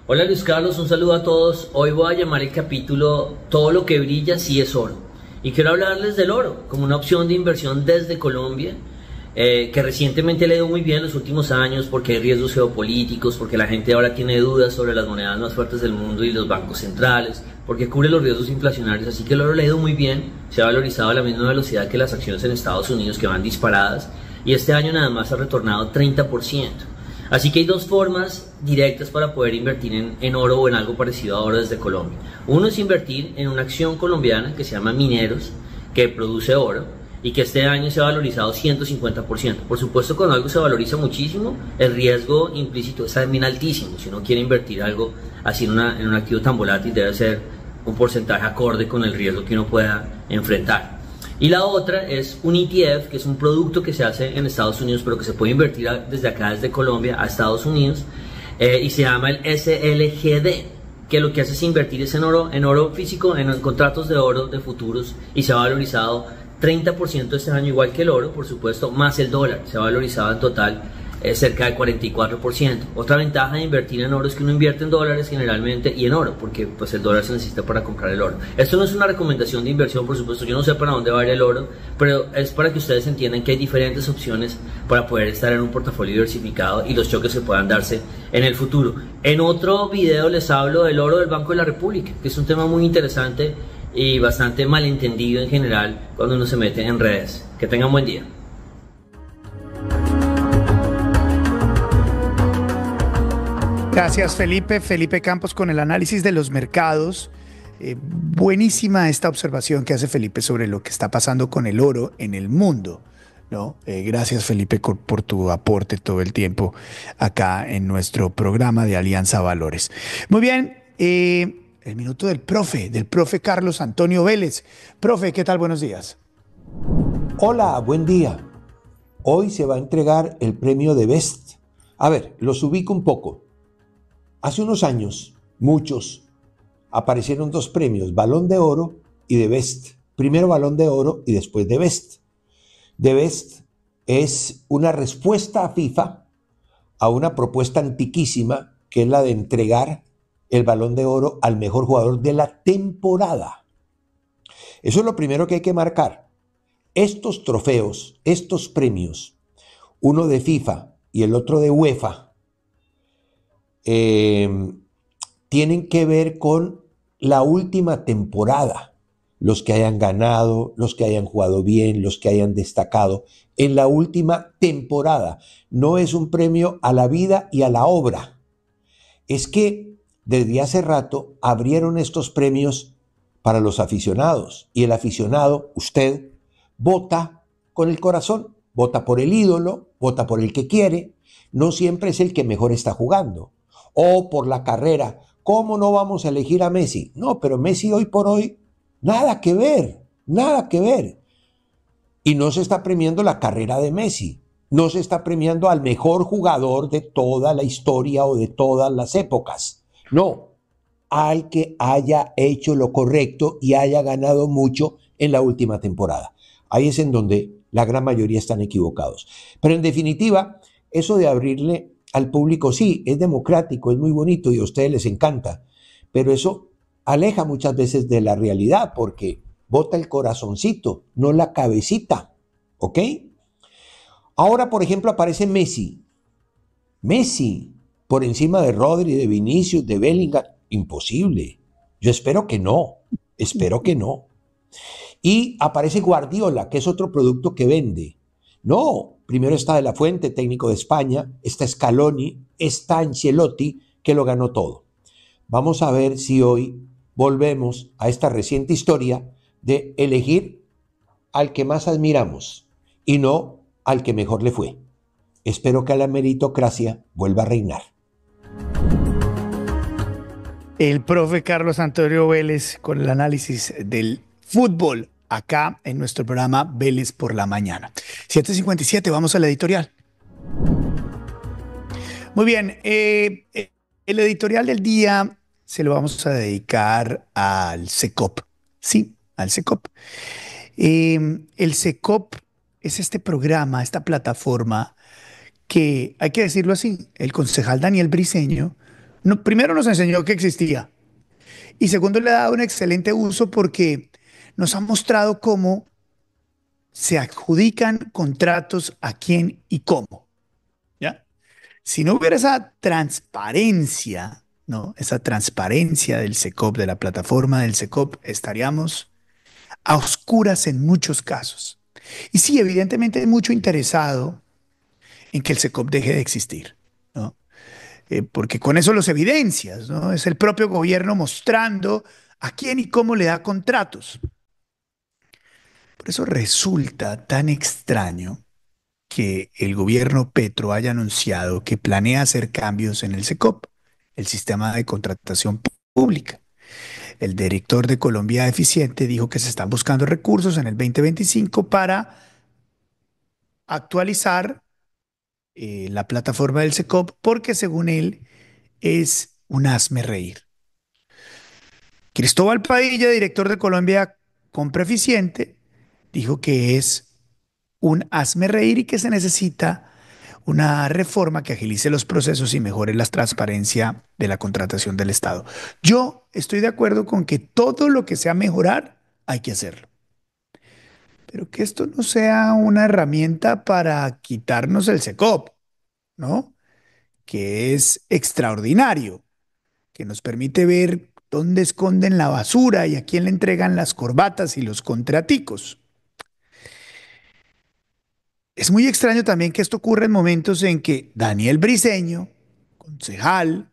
Hola Luis Carlos, un saludo a todos. Hoy voy a llamar el capítulo Todo lo que brilla sí es oro. Y quiero hablarles del oro como una opción de inversión desde Colombia, que recientemente le ha ido muy bien en los últimos años porque hay riesgos geopolíticos, porque la gente ahora tiene dudas sobre las monedas más fuertes del mundo y los bancos centrales, porque cubre los riesgos inflacionarios, así que el oro le ha ido muy bien, se ha valorizado a la misma velocidad que las acciones en Estados Unidos, que van disparadas, y este año nada más ha retornado 30%. Así que hay dos formas directas para poder invertir en oro o en algo parecido a oro desde Colombia. Uno es invertir en una acción colombiana que se llama Mineros, que produce oro, y que este año se ha valorizado 150%. Por supuesto, cuando algo se valoriza muchísimo, el riesgo implícito es también altísimo. Si uno quiere invertir algo así en un activo tan volátil, debe ser un porcentaje acorde con el riesgo que uno pueda enfrentar. Y la otra es un ETF, que es un producto que se hace en Estados Unidos, pero que se puede invertir desde acá, desde Colombia a Estados Unidos, y se llama el SLGD, que lo que hace es invertir en oro físico, en contratos de oro de futuros, y se ha valorizado 30% este año, igual que el oro, por supuesto, más el dólar. Se ha valorizado en total cerca del 44%. Otra ventaja de invertir en oro es que uno invierte en dólares generalmente y en oro, porque pues el dólar se necesita para comprar el oro. Esto no es una recomendación de inversión, por supuesto, yo no sé para dónde va a ir el oro, pero es para que ustedes entiendan que hay diferentes opciones para poder estar en un portafolio diversificado y los choques que puedan darse en el futuro. En otro video les hablo del oro del Banco de la República, que es un tema muy interesante y bastante malentendido en general cuando uno se mete en redes. Que tengan buen día. Gracias, Felipe. Felipe Campos con el análisis de los mercados. Buenísima esta observación que hace Felipe sobre lo que está pasando con el oro en el mundo, ¿no? Gracias, Felipe, por tu aporte todo el tiempo acá en nuestro programa de Alianza Valores. Muy bien, el minuto del profe Carlos Antonio Vélez. Profe, ¿qué tal? Buenos días. Hola, buen día. Hoy se va a entregar el premio de Best. A ver, los ubico un poco. Hace unos años, muchos, aparecieron dos premios, Balón de Oro y de Best. Primero Balón de Oro y después de Best. De Best es una respuesta a FIFA a una propuesta antiquísima que es la de entregar el Balón de Oro al mejor jugador de la temporada. Eso es lo primero que hay que marcar. Estos trofeos, estos premios, uno de FIFA y el otro de UEFA, tienen que ver con la última temporada. Los que hayan ganado, los que hayan jugado bien, los que hayan destacado en la última temporada. No es un premio a la vida y a la obra. Es que desde hace rato abrieron estos premios para los aficionados. Y el aficionado, usted, vota con el corazón, vota por el ídolo, vota por el que quiere. No siempre es el que mejor está jugando. O por la carrera. ¿Cómo no vamos a elegir a Messi? No, pero Messi hoy por hoy, nada que ver, nada que ver. Y no se está premiando la carrera de Messi. No se está premiando al mejor jugador de toda la historia o de todas las épocas. No, al que haya hecho lo correcto y haya ganado mucho en la última temporada. Ahí es en donde la gran mayoría están equivocados. Pero en definitiva, eso de abrirle al público, sí, es democrático, es muy bonito y a ustedes les encanta, pero eso aleja muchas veces de la realidad porque vota el corazoncito, no la cabecita, ¿ok? Ahora, por ejemplo, aparece Messi. Messi, por encima de Rodri, de Vinicius, de Bellingham, imposible. Yo espero que no, espero que no. Y aparece Guardiola, que es otro producto que vende. No, primero está De La Fuente, técnico de España, está Scaloni, está Ancelotti, que lo ganó todo. Vamos a ver si hoy volvemos a esta reciente historia de elegir al que más admiramos y no al que mejor le fue. Espero que la meritocracia vuelva a reinar. El profe Carlos Antonio Vélez con el análisis del fútbol acá en nuestro programa Vélez por la Mañana. 7:57, vamos a la editorial. Muy bien, el editorial del día se lo vamos a dedicar al CECOP. Sí, al CECOP. El CECOP es este programa, esta plataforma que, hay que decirlo así, el concejal Daniel Briceño, primero nos enseñó que existía y segundo le ha dado un excelente uso porque nos ha mostrado cómo se adjudican contratos a quién y cómo. ¿Ya? Si no hubiera esa transparencia, ¿no? Esa transparencia del CECOP, de la plataforma del CECOP, estaríamos a oscuras en muchos casos. Y sí, evidentemente hay mucho interesado en que el CECOP deje de existir, ¿no? Porque con eso los evidencias, ¿no? Es el propio gobierno mostrando a quién y cómo le da contratos. Por eso resulta tan extraño que el gobierno Petro haya anunciado que planea hacer cambios en el CECOP, el sistema de contratación pública. El director de Colombia Eficiente dijo que se están buscando recursos en el 2025 para actualizar la plataforma del CECOP porque según él es un hazme reír. Cristóbal Padilla, director de Colombia Compra Eficiente, dijo que es un hazme reír y que se necesita una reforma que agilice los procesos y mejore la transparencia de la contratación del Estado. Yo estoy de acuerdo con que todo lo que sea mejorar hay que hacerlo. Pero que esto no sea una herramienta para quitarnos el CECOP, ¿no? Que es extraordinario, que nos permite ver dónde esconden la basura y a quién le entregan las corbatas y los contraticos. Es muy extraño también que esto ocurra en momentos en que Daniel Briceño, concejal,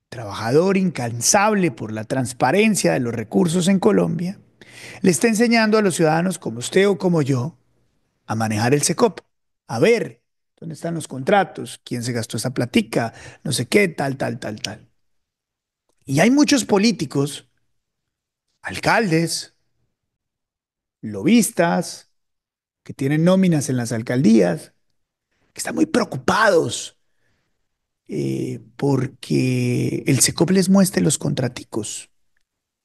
trabajador incansable por la transparencia de los recursos en Colombia, le está enseñando a los ciudadanos como usted o como yo a manejar el CECOP, a ver dónde están los contratos, quién se gastó esa platica, no sé qué, tal. Y hay muchos políticos, alcaldes, lobistas, que tienen nóminas en las alcaldías, que están muy preocupados porque el CECOP les muestre los contraticos,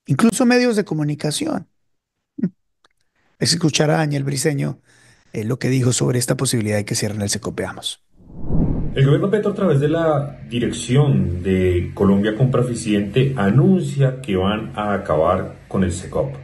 incluso medios de comunicación. Es escuchar a Daniel Briceño lo que dijo sobre esta posibilidad de que cierren el CECOP. Veamos. El gobierno Petro, a través de la dirección de Colombia Compra Eficiente, anuncia que van a acabar con el CECOP.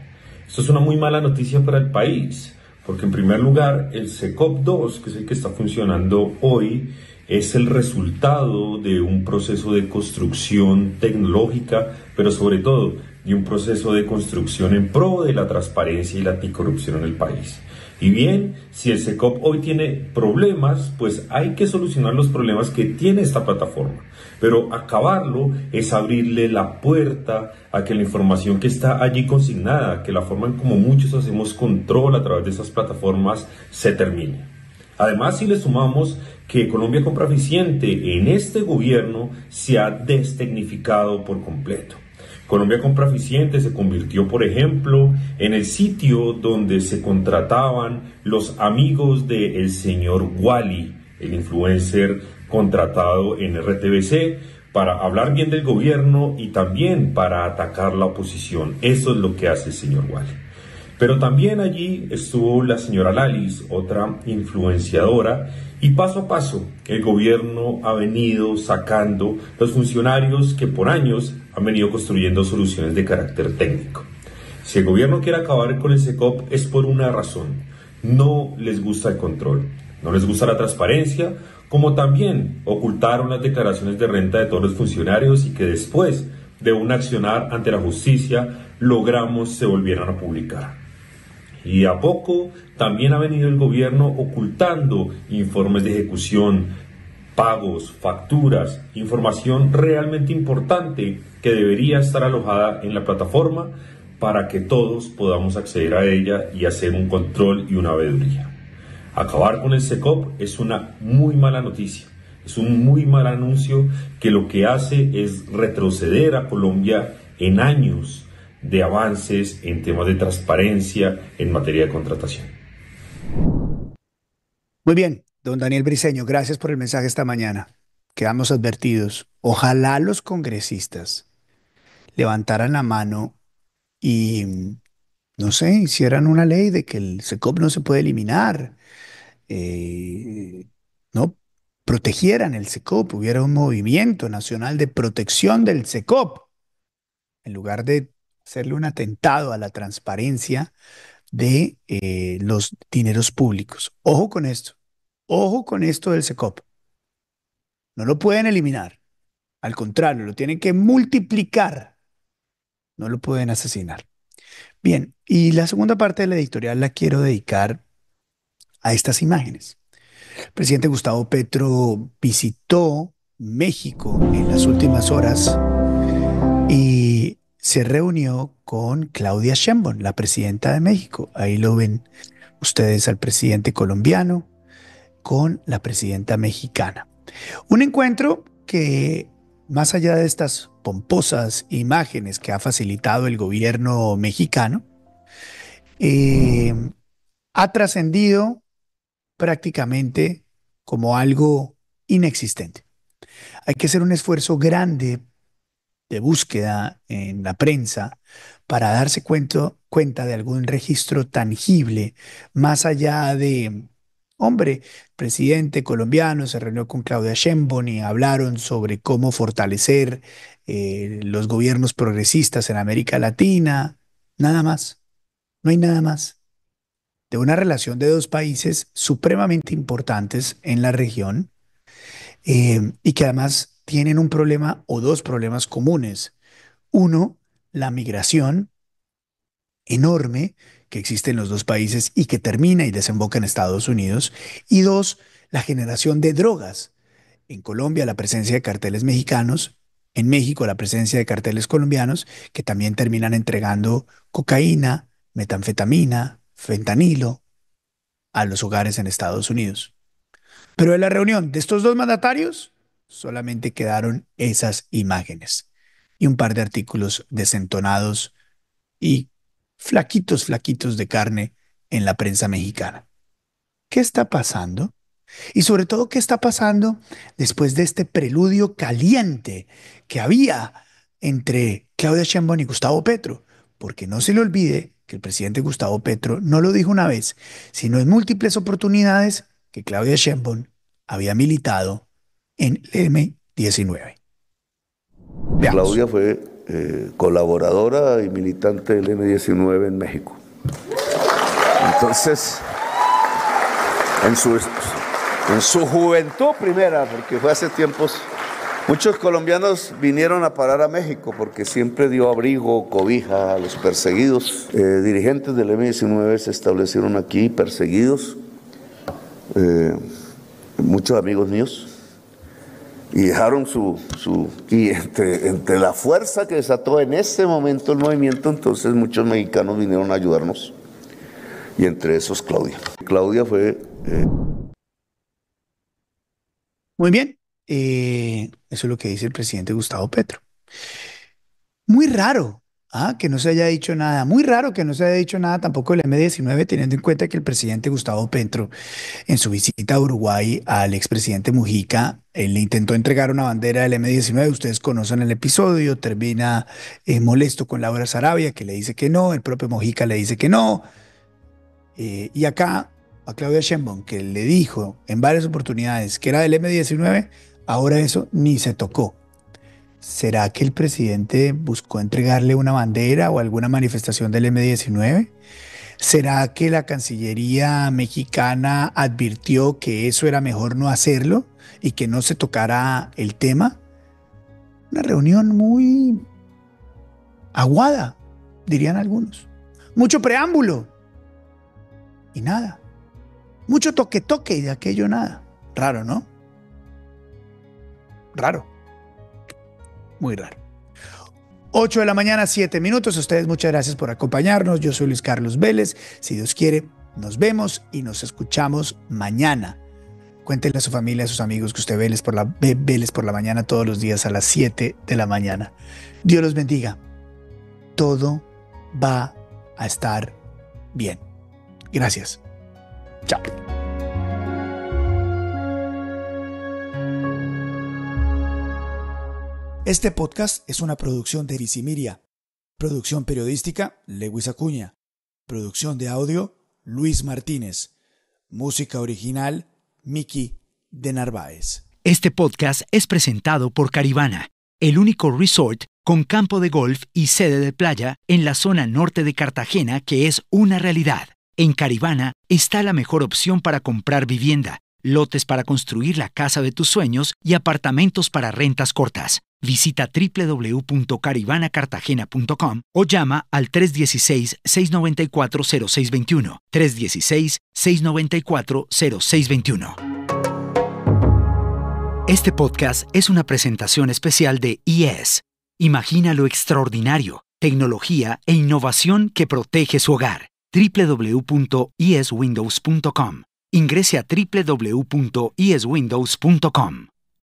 Esto es una muy mala noticia para el país, porque en primer lugar el CECOP 2, que es el que está funcionando hoy, es el resultado de un proceso de construcción tecnológica, pero sobre todo de un proceso de construcción en pro de la transparencia y la anticorrupción en el país. Y bien, si el SECOP hoy tiene problemas, pues hay que solucionar los problemas que tiene esta plataforma. Pero acabarlo es abrirle la puerta a que la información que está allí consignada, que la forma en como muchos hacemos control a través de esas plataformas, se termine. Además, si le sumamos que Colombia Compra Eficiente en este gobierno se ha destecnificado por completo. Colombia Compra Eficiente se convirtió, por ejemplo, en el sitio donde se contrataban los amigos del señor Wally, el influencer contratado en RTBC, para hablar bien del gobierno y también para atacar la oposición. Eso es lo que hace el señor Wally. Pero también allí estuvo la señora Lalis, otra influenciadora, y paso a paso el gobierno ha venido sacando los funcionarios que por años han venido construyendo soluciones de carácter técnico. Si el gobierno quiere acabar con el SECOP es por una razón: no les gusta el control, no les gusta la transparencia, como también ocultaron las declaraciones de renta de todos los funcionarios y que después de un accionar ante la justicia logramos se volvieran a publicar. Y a poco también ha venido el gobierno ocultando informes de ejecución, pagos, facturas, información realmente importante que debería estar alojada en la plataforma para que todos podamos acceder a ella y hacer un control y una veeduría. Acabar con el SECOP es una muy mala noticia, es un muy mal anuncio que lo que hace es retroceder a Colombia en años de avances en temas de transparencia en materia de contratación. Muy bien, don Daniel Briceño, gracias por el mensaje esta mañana. Quedamos advertidos. Ojalá los congresistas levantaran la mano y, no sé, hicieran una ley de que el SECOP no se puede eliminar, no protegieran el SECOP, hubiera un movimiento nacional de protección del SECOP, en lugar de hacerle un atentado a la transparencia de los dineros públicos. Ojo con esto del SECOP. No lo pueden eliminar, al contrario, lo tienen que multiplicar, no lo pueden asesinar. Bien, y la segunda parte de la editorial la quiero dedicar a estas imágenes. El presidente Gustavo Petro visitó México en las últimas horas y se reunió con Claudia Sheinbaum, la presidenta de México. Ahí lo ven ustedes al presidente colombiano con la presidenta mexicana. Un encuentro que, más allá de estas pomposas imágenes que ha facilitado el gobierno mexicano, ha trascendido prácticamente como algo inexistente. Hay que hacer un esfuerzo grande de búsqueda en la prensa para darse cuenta de algún registro tangible, más allá de, hombre, el presidente colombiano se reunió con Claudia Sheinbaum y hablaron sobre cómo fortalecer los gobiernos progresistas en América Latina. Nada más, no hay nada más. De una relación de dos países supremamente importantes en la región y que además tienen un problema o dos problemas comunes. Uno, la migración enorme que existe en los dos países y que termina y desemboca en Estados Unidos. Y dos, la generación de drogas. En Colombia la presencia de carteles mexicanos, en México la presencia de carteles colombianos que también terminan entregando cocaína, metanfetamina, fentanilo a los hogares en Estados Unidos. Pero de la reunión de estos dos mandatarios solamente quedaron esas imágenes y un par de artículos desentonados y flaquitos de carne en la prensa mexicana. ¿Qué está pasando? Y sobre todo, ¿qué está pasando después de este preludio caliente que había entre Claudia Sheinbaum y Gustavo Petro? Porque no se le olvide que el presidente Gustavo Petro no lo dijo una vez, sino en múltiples oportunidades, que Claudia Sheinbaum había militado en el M-19. Veamos. Claudia fue colaboradora y militante del M-19 en México. Entonces, En su juventud primera, porque fue hace tiempos. Muchos colombianos vinieron a parar a México porque siempre dio abrigo, cobija a los perseguidos. Dirigentes del M-19 se establecieron aquí, perseguidos. Muchos amigos míos. Y dejaron y entre la fuerza que desató en ese momento el movimiento, entonces muchos mexicanos vinieron a ayudarnos. Y entre esos Claudia. Claudia fue... Muy bien. Eso es lo que dice el presidente Gustavo Petro. Muy raro que no se haya dicho nada. Muy raro que no se haya dicho nada tampoco del M-19, teniendo en cuenta que el presidente Gustavo Petro, en su visita a Uruguay al expresidente Mujica, le intentó entregar una bandera del M-19. Ustedes conocen el episodio. Termina molesto con Laura Sarabia, que le dice que no. El propio Mujica le dice que no. Y acá a Claudia Sheinbaum, que le dijo en varias oportunidades que era del M-19, ahora eso ni se tocó. ¿Será que el presidente buscó entregarle una bandera o alguna manifestación del M-19? ¿Será que la Cancillería mexicana advirtió que eso era mejor no hacerlo y que no se tocara el tema? Una reunión muy aguada, dirían algunos. Mucho preámbulo y nada. Mucho toque-toque y de aquello nada. Raro, ¿no? Raro. Muy raro. 8 de la mañana, 7 minutos. A ustedes muchas gracias por acompañarnos. Yo soy Luis Carlos Vélez. Si Dios quiere, nos vemos y nos escuchamos mañana. Cuéntenle a su familia, a sus amigos que usted ve Vélez por la mañana todos los días a las 7 de la mañana. Dios los bendiga. Todo va a estar bien. Gracias. Chao. Este podcast es una producción de Visimiria. Producción periodística, Lewis Acuña. Producción de audio, Luis Martínez. Música original, Miki de Narváez. Este podcast es presentado por Caribana, el único resort con campo de golf y sede de playa en la zona norte de Cartagena que es una realidad. En Caribana está la mejor opción para comprar vivienda, lotes para construir la casa de tus sueños y apartamentos para rentas cortas. Visita www.caribanacartagena.com o llama al 316-694-0621. 316-694-0621. Este podcast es una presentación especial de IES. Imagina lo extraordinario, tecnología e innovación que protege su hogar. www.ieswindows.com. Ingrese a www.ieswindows.com.